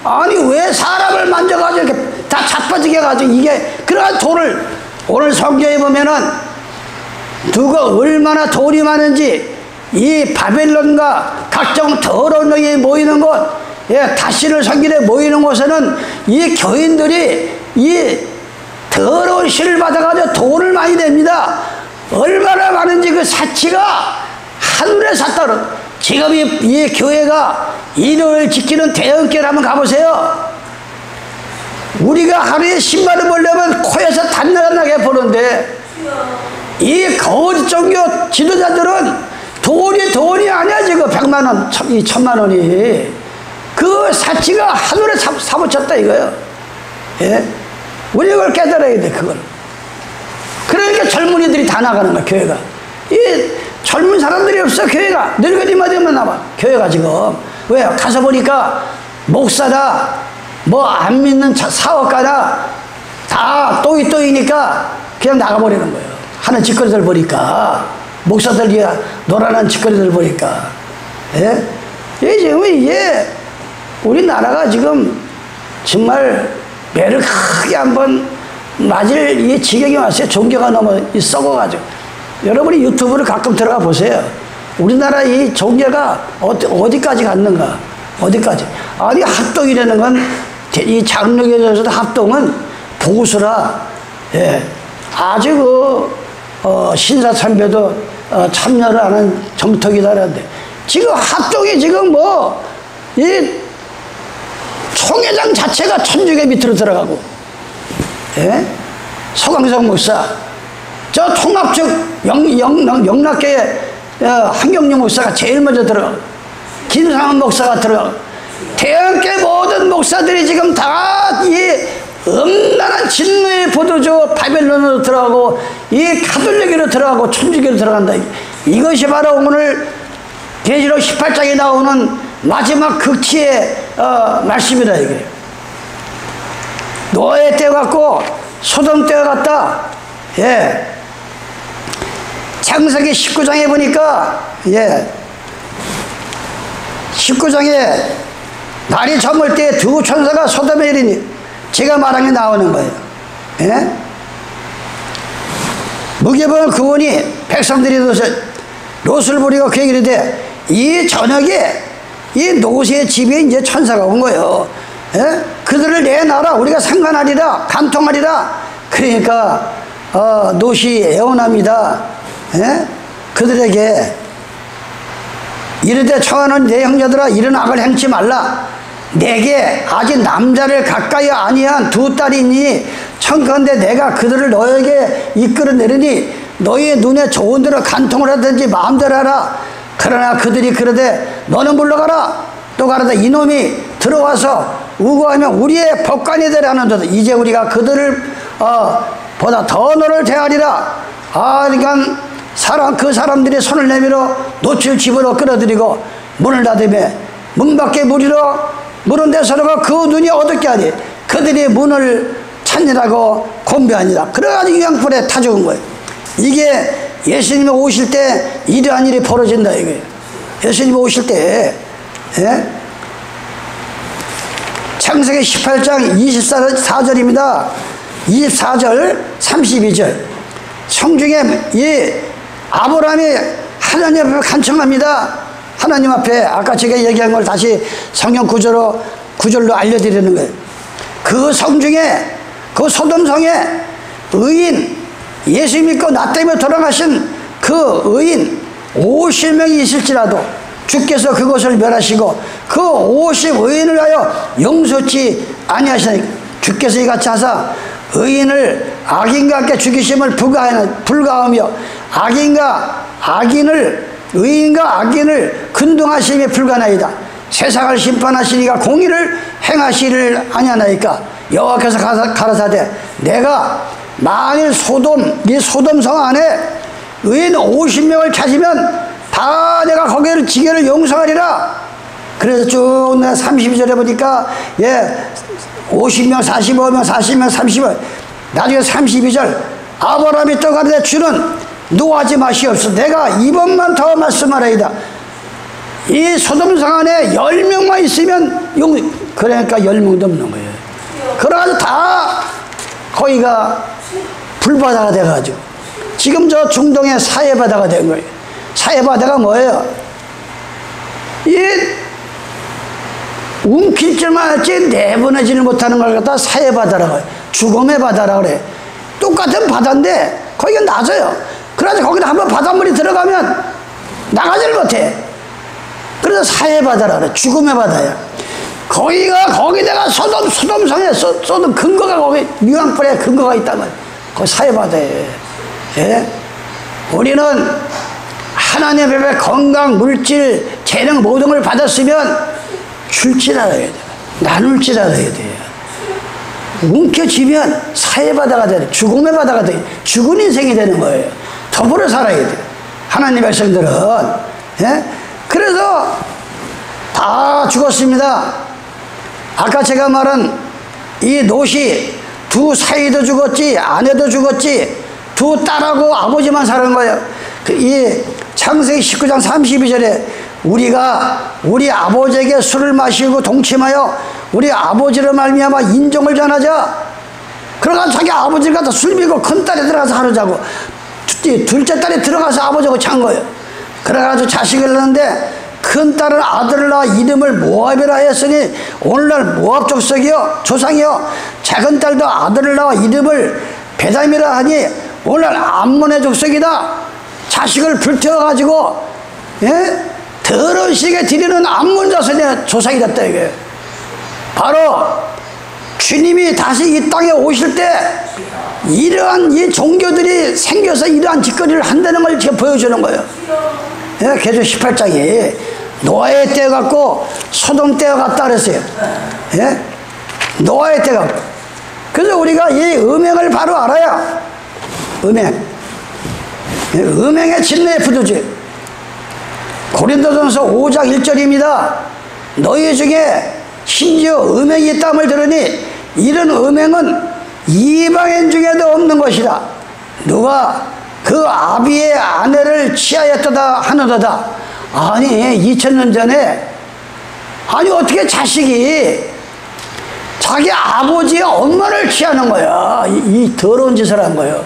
아니, 왜 사람을 만져가지고 이렇게 다 자빠지게 해가지고 이게 그러한 돈을 오늘 성경에 보면은 누가 얼마나 돈이 많은지 이 바벨론과 각종 더러운 영이 모이는 곳, 예, 다시를 섬기러 모이는 곳에는 이 교인들이 이 더러운 신을 받아가지고 돈을 많이 냅니다. 얼마나 많은지 그 사치가 하늘에 샀다는. 지금 이 교회가 일요일 지키는 대형교회 한번 가보세요. 우리가 하루에 10만 원 벌려면 코에서 단나게 보는데 이 거짓 종교 지도자들은 돈이 아니야. 지금 100만 원, 1000만 원이 그 사치가 하늘에 사무쳤다 이거예요. 예? 우리가 그걸 깨달아야 돼, 그걸. 그러니까 젊은이들이 다 나가는 거야, 교회가. 이 젊은 사람들이 없어, 교회가. 늙은이만 되면 나와, 교회가 지금. 왜요? 가서 보니까 목사다, 뭐 안 믿는 사업가다, 다 또이니까 그냥 나가버리는 거예요. 하는 짓거리들 보니까. 목사들이 노란한 짓거리들 보니까. 예? 이게 우리나라가 지금 정말 매를 크게 한번 맞을 이 지경이 왔어요. 종교가 너무 썩어가지고. 여러분이 유튜브를 가끔 들어가 보세요. 우리나라 이 종교가 어디까지 갔는가? 어디까지? 아니, 합동이라는 건, 이 장로교에서도 합동은 보수라, 예, 아주 신사참배도 참여를 하는 정통이다라는데, 지금 합동이 지금 이 총회장 자체가 천주교 밑으로 들어가고, 예? 서광석 목사, 저 통합적 영락교회 한경유 목사가 제일 먼저 들어가고, 김상원 목사가 들어가고, 대형교회 모든 목사들이 지금 다 이 엄난한 진노의 포도주 바벨론으로 들어가고, 이 가톨릭으로 들어가고, 천주교로 들어간다. 이것이 바로 오늘 계시록 18장에 나오는 마지막 극치의 말씀이다 이게. 노아의 때 같고 소돔 때 같다. 예. 창세기 19장에 보니까, 예, 19장에 날이 저물 때 두 천사가 소돔에 이르니, 제가 말한 게 나오는 거예요. 예? 무교병을 그분이 백성들이 롯을 부리고 그 얘기를 해. 이 저녁에 이 노새의 집에 이제 천사가 온 거예요. 예? 그들을 내놔라. 우리가 상관하리라. 간통하리라. 그러니까 롯이 애원합니다. 예? 그들에게 이르되 청하는 내 형제들아, 이런 악을 행치 말라. 내게 아직 남자를 가까이 아니한 두 딸이 있니, 청컨대 내가 그들을 너에게 이끌어내리니 너희의 눈에 좋은 대로 간통을 하든지 마음대로 하라. 그러나 그들이 그러되 너는 물러가라. 또 가라되 이놈이 들어와서 우고하면 우리의 법관이 되라 하는데, 이제 우리가 그들을 보다 더 너를 대하리라. 그러니까 그 사람들이 손을 내밀어 롯을 집으로 끌어들이고 문을 닫으며 문 밖에 물은 데서는 그 눈이 어둡게 하니 그들이 문을 찾느라고 곤배하니라. 그래가지고 유황불에 타 죽은 거예요. 이게 예수님이 오실 때 이러한 일이 벌어진다 이거예요. 예수님이 오실 때, 예? 창세기 18장 24절입니다. 24절 32절. 성중에 이 아브라함이 하나님 앞에 간청합니다. 하나님 앞에 아까 제가 얘기한 걸 다시 성경 구절로 알려드리는 거예요. 그 성중에 그 소돔성에 의인, 예수 믿고 나 때문에 돌아가신 그 의인 50명이 있을지라도 주께서 그것을 멸하시고 그 50의인을 하여 용서치 아니하시나니 주께서 이같이 하사 의인을 악인과 함께 죽이심을 불가하며 의인과 악인을 근동하심이 불가나이다. 세상을 심판하시니가 공의를 행하시를 아니하나이까. 여호와께서 가라사대 내가 만일 이 소돔성 안에 의인 50명을 찾으면 다 내가 거기를 지게를 용서하리라. 그래서 쭉 내가 32절에 보니까 50명 45명 40명 30명 나중에 32절 아브라함이 또 가르쳐 주는 노하지 마시옵소서. 내가 이번만 더 말씀하라이다. 이 소돔성 안에 10명만 있으면 그러니까 10명도 없는 거예요. 그래가지고 다 거기가 불바다가 돼가지고 지금 저 중동의 사해바다가 된 거예요. 사해바다가 뭐예요? 이 움킬 줄만 알지 내보내지를 못하는 걸 갖다 사해바다라고 해요. 죽음의 바다라고 그래. 똑같은 바다인데 거기가 낮아요. 그래서 거기다 한번 바닷물이 들어가면 나가지를 못해. 그래서 사해바다라고 그래. 죽음의 바다야. 거기다가 소돔성에 소돔 근거가 거기 유황불에 근거가 있다면 거기 사해바다에. 예? 우리는 하나님 앞에 건강, 물질, 재능 모든 걸 받았으면 줄 줄 알아야 돼. 나눌 줄 알아야 돼. 움켜쥐면 사해바다가 돼. 죽음의 바다가 돼. 죽은 인생이 되는 거예요. 더불어 살아야 돼. 하나님 백성들은. 예? 그래서 다 죽었습니다. 아까 제가 말한 이 롯이 두 사위도 죽었지, 아내도 죽었지, 두 딸하고 아버지만 사는 거예요. 이 창세기 19장 32절에 우리가 우리 아버지에게 술을 마시고 동침하여 우리 아버지를 말미암아 인종을 전하자. 그러가 자기 아버지를 갖다 술 밀고 큰 딸이 들어가서 하루 자고 둘째 딸이 들어가서 아버지하고 잔 거예요. 그래가지고 자식을 낳는데 큰 딸은 아들을 낳아 이름을 모압이라 했으니 오늘날 모압 조상이요. 작은 딸도 아들을 낳아 이름을 베담이라 하니 오늘날 암몬의 족속이다. 자식을 불태워가지고 더러운 시에 드리는 암몬 자손의 조상이 됐다 이게. 바로 주님이 다시 이 땅에 오실 때 이러한 이 종교들이 생겨서 이러한 짓거리를 한다는 걸 지금 보여주는 거예요. 계시록 18장이 노아의 때 같고 소돔 때와 같다 그랬어요. 노아의 때 같고. 그래서 우리가 이 음행을 바로 알아야 음행의 진노의 부두지. 고린도전서 5장 1절입니다. 너희 중에 심지어 음행이 있다함을 들으니 이런 음행은 이방인 중에도 없는 것이라. 누가 그 아비의 아내를 취하였다 하는도다. 아니 2000년 전에 아니 어떻게 자식이 자기 아버지의 엄마를 취하는 거야. 이 더러운 짓을 한 거예요.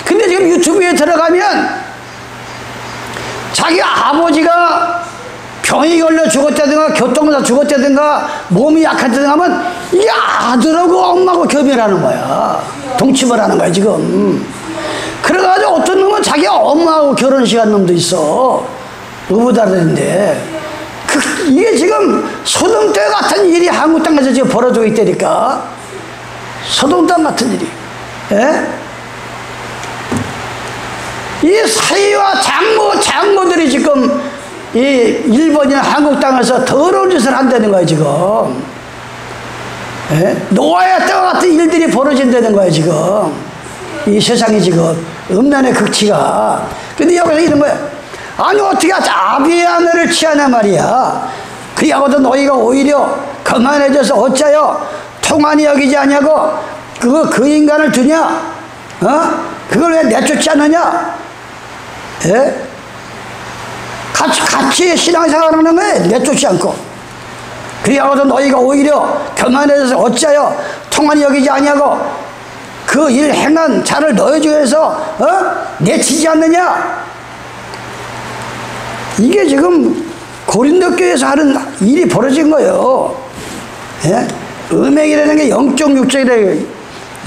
근데 지금 유튜브에 들어가면 자기 아버지가 병이 걸려 죽었다든가 교통사고 죽었다든가 몸이 약하다든가 하면 이게 아들하고 엄마하고 겸연하는 거야. 동침을 하는 거야 지금. 그래가지고 어떤 놈은 자기 엄마하고 결혼식 한 놈도 있어. 의붓아들인데 이게 지금 소돔 때 같은 일이 한국 땅에서 지금 벌어지고 있다니까. 소돔 땅 같은 일이. 이 사위와 장모들이 지금 이 일본이나 한국 땅에서 더러운 짓을 한다는 거예요 지금. 노아의 때와 같은 일들이 벌어진다는 거예요 지금. 이 세상이 지금 음란의 극치가. 근데 여기서 이런 거야. 아니 어떻게 아비의 아내를 취하냐 말이야. 그리하고도 너희가 오히려 거만해져서 어찌하여 통한이 여기지 않냐고 그 인간을 두냐. 그걸 왜 내쫓지 않느냐. 같이 신앙생활하는 거에 내쫓지 않고. 그리하고도 너희가 오히려 교만해져서 어찌하여 통한이 여기지 아니하고 그 일 행한 자를 너희 중에서 내치지 않느냐. 이게 지금 고린도 교회에서 하는 일이 벌어진 거예요. 음행이라는 게 영적 육적이라.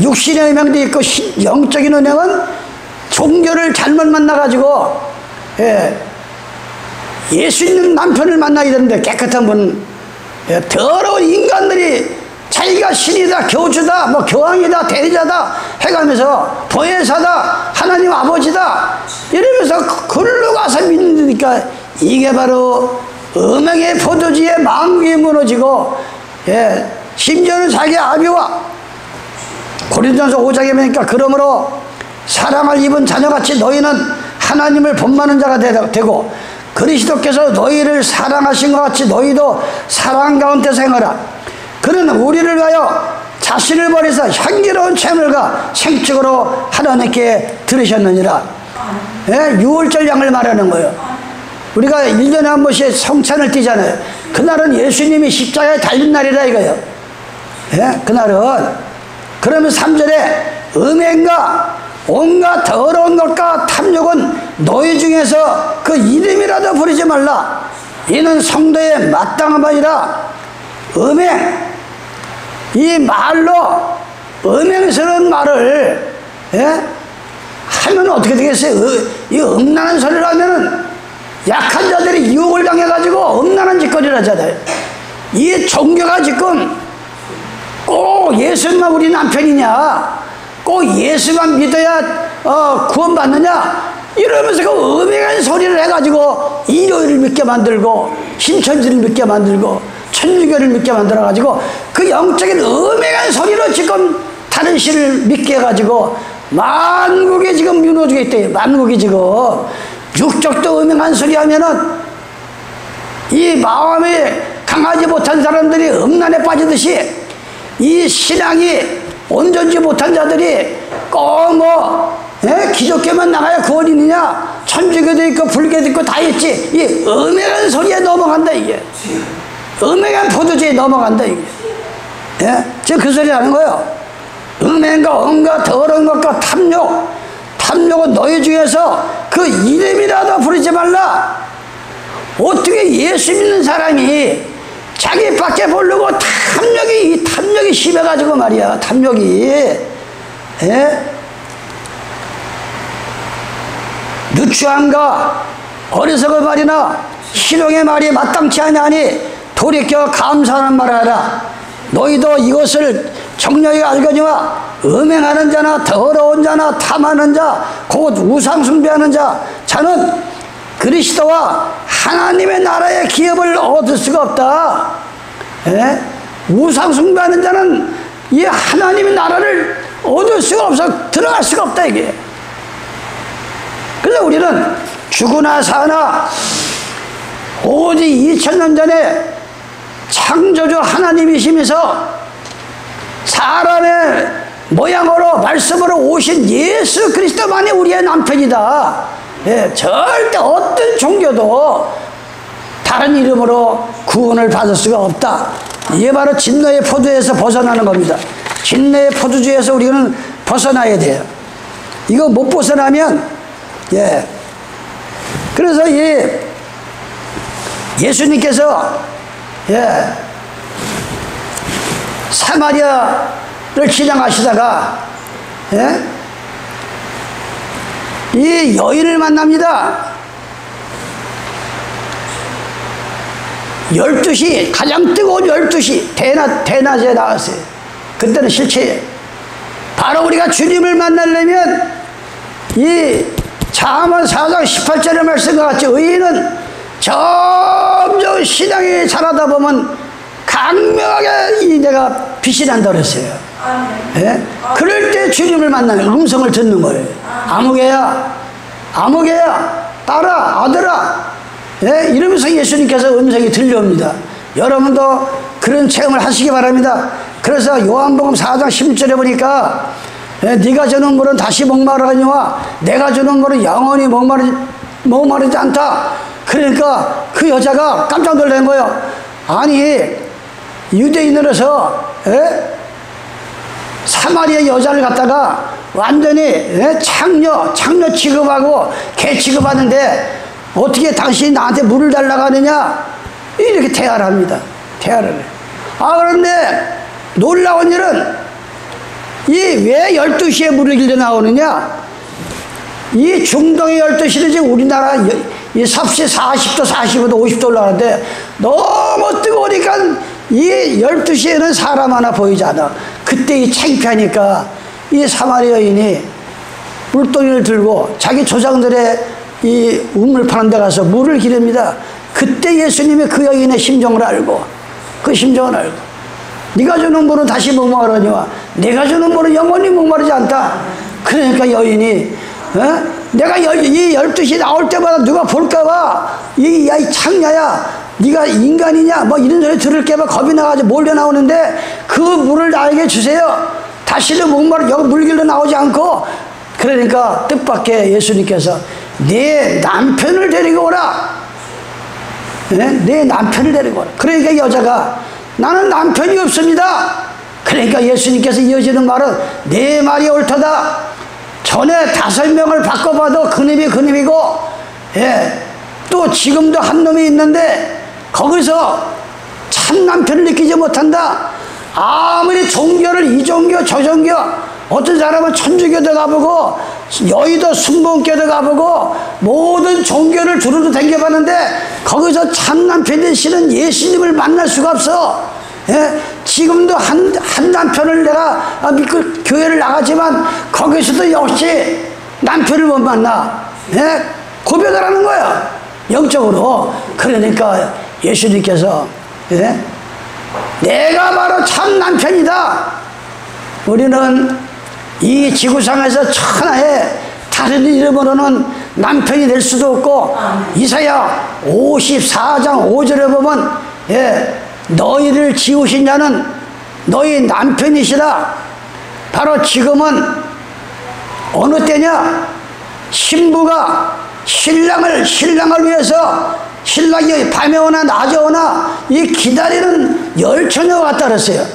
육신의 음행도 있고 영적인 은행은 종교를 잘못 만나가지고 예수 있는 남편을 만나야 되는데 깨끗한 분, 더러운 인간들이 자기가 신이다, 교주다, 뭐 교황이다, 대리자다 해가면서 보혜사다, 하나님 아버지다 이러면서 글로 가서 믿으니까 이게 바로 음행의 포도주의 망국이 무너지고, 심지어는 자기 아비와 고린도전서 5장에 보니까 그러므로 사랑을 입은 자녀같이 너희는 하나님을 본받는 자가 되고 그리스도께서 너희를 사랑하신 것 같이 너희도 사랑 가운데 생활하라. 그는 우리를 위하여 자신을 버려서 향기로운 제물과 생축으로 하나님께 들으셨느니라. 6월절 양을 말하는 거예요. 우리가 1년에 한 번씩 성찬을 띠잖아요. 그날은 예수님이 십자가에 달린 날이라 이거예요. 그날은. 그러면 3절에 음행과 온갖 더러운 것과 탐욕은 너희 중에서 그 이름이라도 부르지 말라. 이는 성도의 마땅함 아니라 음행, 이 말로 음행스러운 말을 하면 어떻게 되겠어요? 이 음란한 소리를 하면은 약한 자들이 유혹을 당해가지고 음란한 짓거리를 하잖아요. 이 종교가 지금 꼭 예수만 우리 남편이냐, 꼭 예수만 믿어야 구원받느냐 이러면서 그 음행한 소리를 해가지고 일요일을 믿게 만들고 신천지를 믿게 만들고 천주교를 믿게 만들어가지고 그 영적인 음행한 소리로 지금 다른 신을 믿게 해가지고 만국이 지금 무너지고 있대요. 만국이 지금 육적도 음행한 소리 하면은 이 마음이 강하지 못한 사람들이 음란에 빠지듯이 이 신앙이 온전지 못한 자들이 꼭 기독교만 나가야 구원이느냐, 천주교도 있고 불교도 있고 다 있지, 이 음행한 소리에 넘어간다 이게. 음행한 포도주에 넘어간다 이게. 지금 그 소리 하는 거예요. 음행과 온갖 더러운 것과 탐욕은 너희 중에서 그 이름이라도 부르지 말라. 어떻게 예수 믿는 사람이 자기 밖에 모르고 탐욕이 심해가지고 말이야. 탐욕이. 누추함과 어리석은 말이나 희롱의 말이 마땅치 아니하니 돌이켜 감사하는 말을 하라. 너희도 이것을 정령이 알거니와 음행하는 자나 더러운 자나 탐하는 자 곧 우상 숭배하는 자는 그리스도와 하나님의 나라의 기업을 얻을 수가 없다. 우상 숭배하는 자는 이 하나님의 나라를 얻을 수가 없어, 들어갈 수가 없다 이게. 그래서 우리는 죽으나 사나 오직 2000년 전에 창조주 하나님이시면서 사람의 모양으로 말씀으로 오신 예수 그리스도만이 우리의 남편이다. 절대 어떤 종교도 다른 이름으로 구원을 받을 수가 없다. 이게 바로 진노의 포도에서 벗어나는 겁니다. 진노의 포도주에서 우리는 벗어나야 돼요. 이거 못 벗어나면 그래서 예수님께서 사마리아를 지나가시다가 이 여인을 만납니다. 12시 가장 뜨거운 12시 대낮에 나왔어요. 그때는 실체예요. 바로 우리가 주님을 만나려면 이 잠언 4장 18절의 말씀과 같이 의인은 점점 신앙이 자라다 보면 강명하게 내가 빛이 난다 그랬어요. 그럴 때 주님을 만나는 음성을 듣는 거예요. 아무개야 딸아 아들아 이러면서 예수님께서 음성이 들려옵니다. 여러분도 그런 체험을 하시기 바랍니다. 그래서 요한복음 4장 11절에 보니까 네가 주는 물은 다시 목마르거니와 내가 주는 물은 영원히 목마르지 않다. 그러니까 그 여자가 깜짝 놀란 거예요. 아니 유대인으로서 사마리아 여자를 갖다가 완전히 창녀 취급하고 개 취급하는데 어떻게 당신이 나한테 물을 달라고 하느냐 이렇게 대화를 합니다. 대화를 해요. 그런데 놀라운 일은 이 왜 12시에 물을 길러 나오느냐? 이 중동의 12시는 지금 우리나라 이 섭씨 40도, 45도, 50도 올라가는데 너무 뜨거우니까 이 12시에는 사람 하나 보이지 않아. 그때 이 창피하니까 이 사마리 여인이 물동이를 들고 자기 조상들의 이 우물 파는 데 가서 물을 기릅니다. 그때 예수님이 그 여인의 심정을 알고, 그 심정을 알고, 네가 주는 물은 다시 목마르니와 내가 주는 물은 영원히 목마르지 않다. 그러니까 여인이 내가 이 12시 나올 때마다 누가 볼까봐 이 창녀야 네가 인간이냐 뭐 이런 소리 들을까봐 겁이 나가지고 몰려 나오는데 그 물을 나에게 주세요. 다시는 목마르 여기 물 길러 나오지 않고. 그러니까 뜻밖의 예수님께서 내 남편을 데리고 오라. 내 남편을 데리고 오라. 그러니까 여자가 나는 남편이 없습니다. 그러니까 예수님께서 이어지는 말은 내 말이 옳도다. 전에 5명을 바꿔봐도 그놈이고, 또 지금도 한 놈이 있는데 거기서 참 남편을 느끼지 못한다. 아무리 종교를 이 종교 저 종교, 어떤 사람은 천주교도 가보고 여의도 순복음교도 가보고 모든 종교를 두루두 댕겨봤는데 거기서 참 남편 되시는 예수님을 만날 수가 없어. 지금도 한 남편을 내가 믿고 교회를 나가지만 거기서도 역시 남편을 못 만나. 고백을 하는 거야, 영적으로. 그러니까 예수님께서 내가 바로 참 남편이다. 우리는 이 지구상에서 천하에 다른 이름으로는 남편이 될 수도 없고, 이사야 54장 5절에 보면 너희를 지으신 자는 너희 남편이시라. 바로 지금은 어느 때냐? 신부가 신랑을 위해서 신랑이 밤에 오나 낮에 오나 이 기다리는 열처녀가 같다 그랬어요.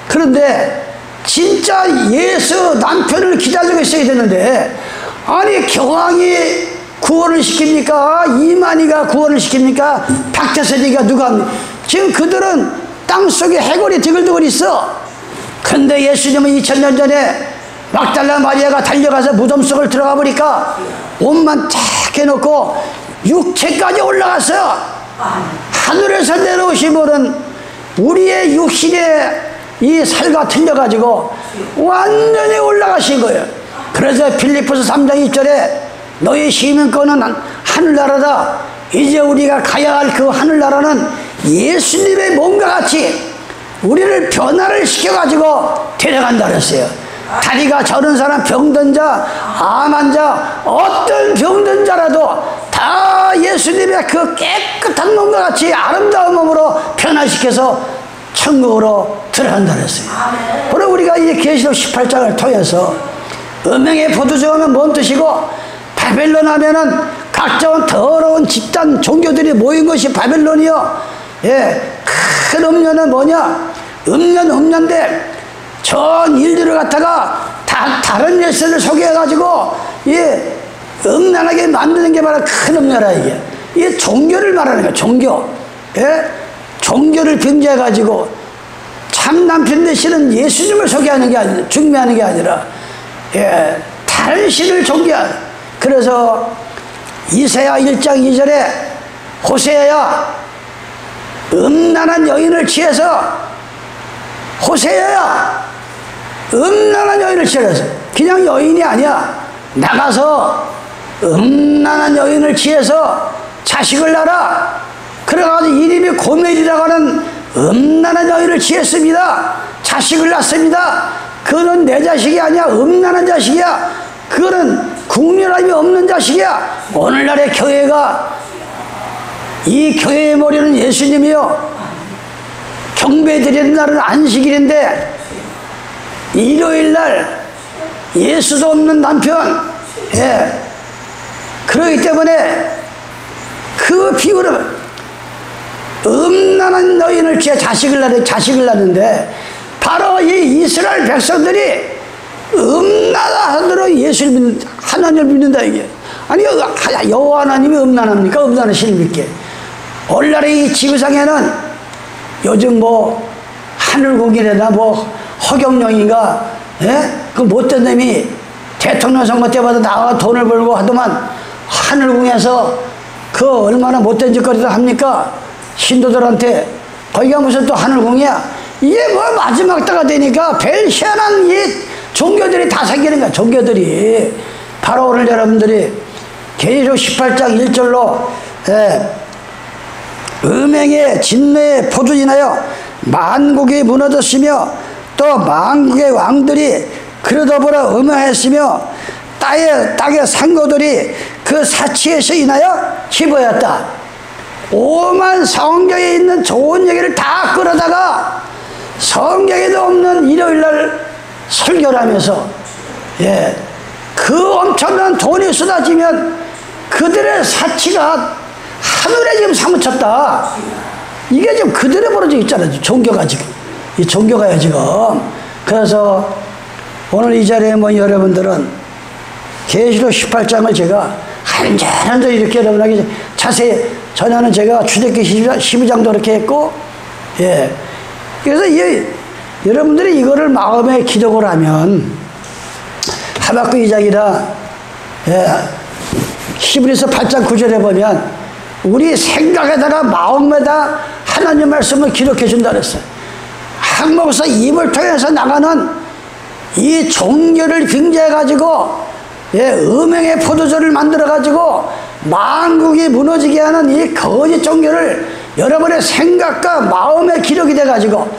그런데 진짜 예수 남편을 기다리고 있어야 되는데, 아니 경황이 구원을 시킵니까? 이만희가 구원을 시킵니까? 박태선이가 누가 합니까? 지금 그들은 땅속에 해골이 드글드글 있어. 근데 예수님은 2000년 전에 막달라 마리아가 달려가서 무덤 속을 들어가 보니까 옷만 탁 해놓고 육체까지 올라가서 하늘에서 내려오신 분은 우리의 육신의 이 살과 틀려가지고 완전히 올라가신 거예요. 그래서 빌립보서 3장 2절에 너희 시민권은 하늘나라다. 이제 우리가 가야 할 그 하늘나라는 예수님의 몸과 같이 우리를 변화를 시켜가지고 데려간다 그랬어요. 다리가 저런 사람, 병든 자, 암 환자, 어떤 병든 자라도 다 예수님의 그 깨끗한 몸과 같이 아름다운 몸으로 변화시켜서 천국으로 들어간다 그랬어요. 그리고 우리가 이 계시록 18장을 통해서 음행의 포도주하면 뭔 뜻이고, 바벨론 하면은 각종 더러운 집단 종교들이 모인 것이 바벨론이요. 큰 음료는 뭐냐? 음료인데 전 인류를 갖다가 다른 예수를 소개해가지고 음란하게 만드는 게 바로 큰 음료라. 이게 종교를 말하는 거야. 종교. 종교를 빙자해가지고 참 남편 되시는 예수님을 소개하는 게 아니라, 중매하는 게 아니라 다른 신을 존경하는. 그래서 이사야 1장 2절에 호세아야 음란한 여인을 취해서, 호세아야 음란한 여인을 취해서, 그냥 여인이 아니야, 나가서 음란한 여인을 취해서 자식을 낳아라. 그래가지고 이름이 고멜이라고 하는 음란한 여인을 취했습니다. 자식을 낳습니다. 그거는 내 자식이 아니야. 음란한 자식이야. 그거는 국률함이 없는 자식이야. 오늘날의 교회가, 이 교회의 머리는 예수님이요. 경배 드리는 날은 안식일인데 일요일날 예수도 없는 남편. 그렇기 때문에 그 비유를 음란한 여인을 취해 자식을 낳는데, 바로 이 이스라엘 백성들이 음란한으로 예수를 믿는, 하나님을 믿는다 이게. 아니 여호와 하나님이 음란합니까? 음란한 신을 믿게. 오늘날의 이 지구상에는 요즘 뭐 하늘국이나 뭐 허경영인가 예? 그 못된 놈이 대통령 선거 때마다 나와 돈을 벌고 하더만 하늘궁에서 그 얼마나 못된 짓거리를 합니까? 신도들한테. 거기가 무슨 또 하늘궁이야? 이게 뭐 마지막 때가 되니까 별 희한한 이 종교들이 다 생기는 거야. 종교들이. 바로 오늘 여러분들이 계시록 18장 1절로 음행의 진노의 포도인하여 만국이 무너졌으며 또 만국의 왕들이 그러더불어 음행했으며 땅의 상고들이 그 사치에서 인하여 희보였다. 오만 성경에 있는 좋은 얘기를 다 끌어다가 성경에도 없는 일요일날 설교를 하면서 그 엄청난 돈이 쏟아지면 그들의 사치가 하늘에 지금 사무쳤다. 이게 지금 그대로 벌어져 있잖아요. 종교가 지금. 이 종교가요 지금. 그래서 오늘 이 자리에 뭐 여러분들은 계시록 18장을 제가 한절 이렇게 여러분에게 자세히 전에는 제가 출애굽기 12장도 이렇게 했고 그래서 여러분들이 이거를 마음에 기록을 하면 하박국 2장이나 히브리서 8장 9절에 보면 우리 생각에다가 마음에다 하나님 말씀을 기록해 준다 그랬어요. 한목사 입을 통해서 나가는 이 종교를 빙자해 가지고 음행의 포도주를 만들어 가지고 만국이 무너지게 하는 이 거짓 종교를 여러분의 생각과 마음에 기록이 돼 가지고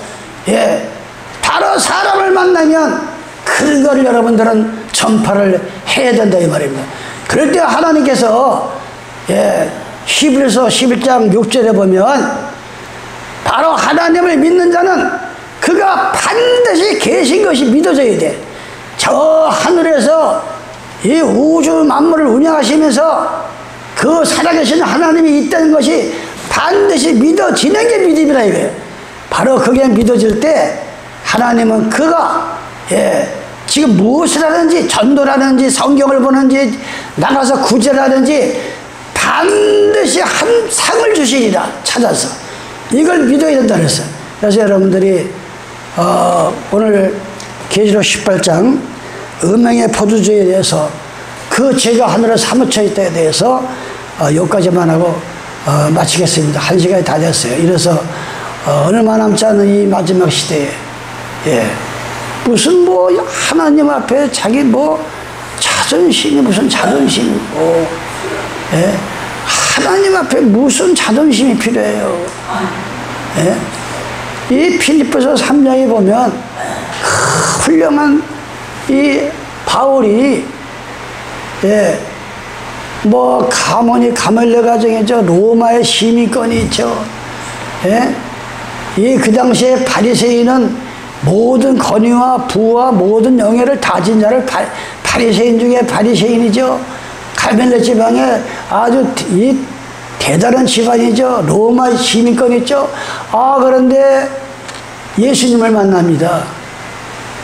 바로 사람을 만나면 그걸 여러분들은 전파를 해야 된다 이 말입니다. 그럴 때 하나님께서 히브리서 11장 6절에 보면 바로 하나님을 믿는 자는 그가 반드시 계신 것이 믿어져야 돼. 저 하늘에서 이 우주 만물을 운영하시면서 그 살아계신 하나님이 있다는 것이 반드시 믿어지는 게 믿음이라 이거예요. 바로 그게 믿어질 때 하나님은 그가 지금 무엇을 하든지 전도라든지 성경을 보는지 나가서 구제라든지 반드시 한 상을 주시리라. 찾아서 이걸 믿어야 된다 그랬어요. 그래서 여러분들이 오늘 계시록 18장 음행의 포도주에 대해서 그 죄가 하늘에 사무쳐 있다에 대해서 여기까지만 하고 마치겠습니다. 1시간이 다 됐어요. 이래서 얼마 남지 않은 이 마지막 시대에 무슨 뭐 하나님 앞에 자기 뭐 자존심이 무슨 자존심이고 하나님 앞에 무슨 자존심이 필요해요. 이 필리포서 3장에 보면 훌륭한 이 바울이 뭐 가문이 가멜레 가정이죠. 로마의 시민권이 있죠. 그 당시에 바리새인은 모든 권위와 부와 모든 영예를 다진 자를 바리새인 중에 바리새인이죠. 가멜레 지방에 아주 이 대단한 집안이죠. 로마 시민권 있죠. 그런데 예수님을 만납니다.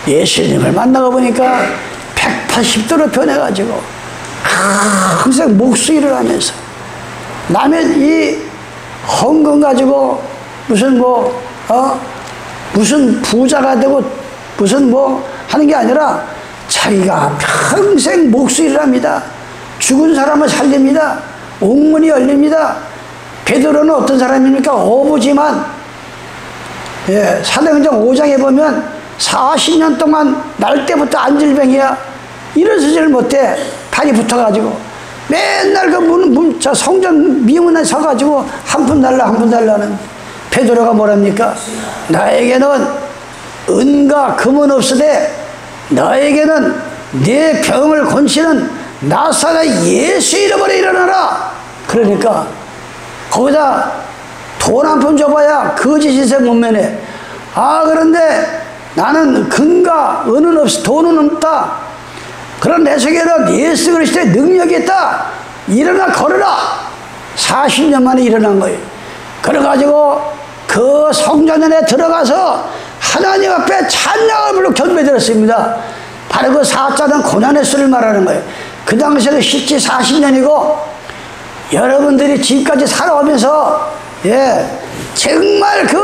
예수님을 만나고 보니까 180도로 변해가지고 항상 목수일을 하면서 남의 이 헌금 가지고 무슨 무슨 부자가 되고 무슨 하는 게 아니라 자기가 평생 목수일을 합니다. 죽은 사람을 살립니다. 옥문이 열립니다. 베드로는 어떤 사람입니까? 어부지만 사도행전 5장에 보면 40년 동안 날 때부터 안질병이야. 일어서지를 못해. 발이 붙어가지고 맨날 저 성전 미문에 서가지고 한 푼 달라 한 푼 달라는 베드로가 뭐랍니까? 나에게는 은과 금은 없으되 너에게는 내 병을 고치는 나사렛 예수 이름으로 일어나라. 그러니까 거기다 돈 한 푼 줘봐야 거짓 인생 못 면해. 그런데 나는 금과 은은 없어 돈은 없다. 그런 내 속에는 예수 그리스도의 능력이 있다. 일어나 걸어라. 40년 만에 일어난 거예요. 그래가지고 그 성전에 들어가서 하나님 앞에 찬양을 부르고 경배드렸습니다. 바로 그 사자는 고난의 수를 말하는 거예요. 그 당시에는 실제 40년이고 여러분들이 지금까지 살아오면서 정말 그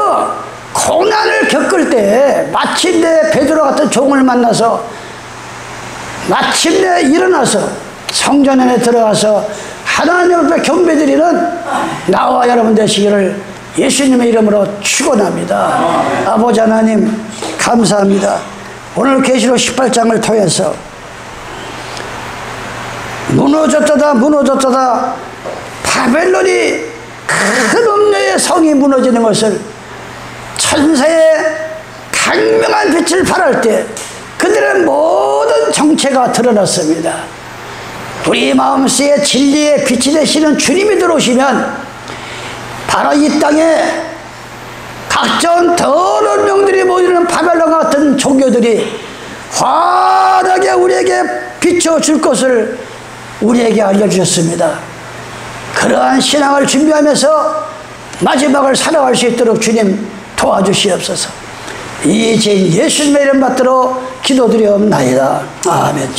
고난을 겪을 때 마침내 베드로 같은 종을 만나서 마침내 일어나서 성전 안에 들어가서 하나님 앞에 경배드리는 나와 여러분 되시기를 예수님의 이름으로 축원합니다. 아버지 하나님 감사합니다. 오늘 계시록 18장을 통해서 무너졌다 바벨론이 큰 음녀의 성이 무너지는 것을 천사의 강명한 빛을 발할 때 그들의 모든 정체가 드러났습니다. 우리 마음속에 진리의 빛이 되시는 주님이 들어오시면 바로 이 땅에 각종 더러운 영들이 모이는 바벨론 같은 종교들이 환하게 우리에게 비춰줄 것을 우리에게 알려주셨습니다. 그러한 신앙을 준비하면서 마지막을 살아갈 수 있도록 주님 도와주시옵소서. 이 죄인 예수님의 이름 받들어 기도드리옵나이다. 아멘.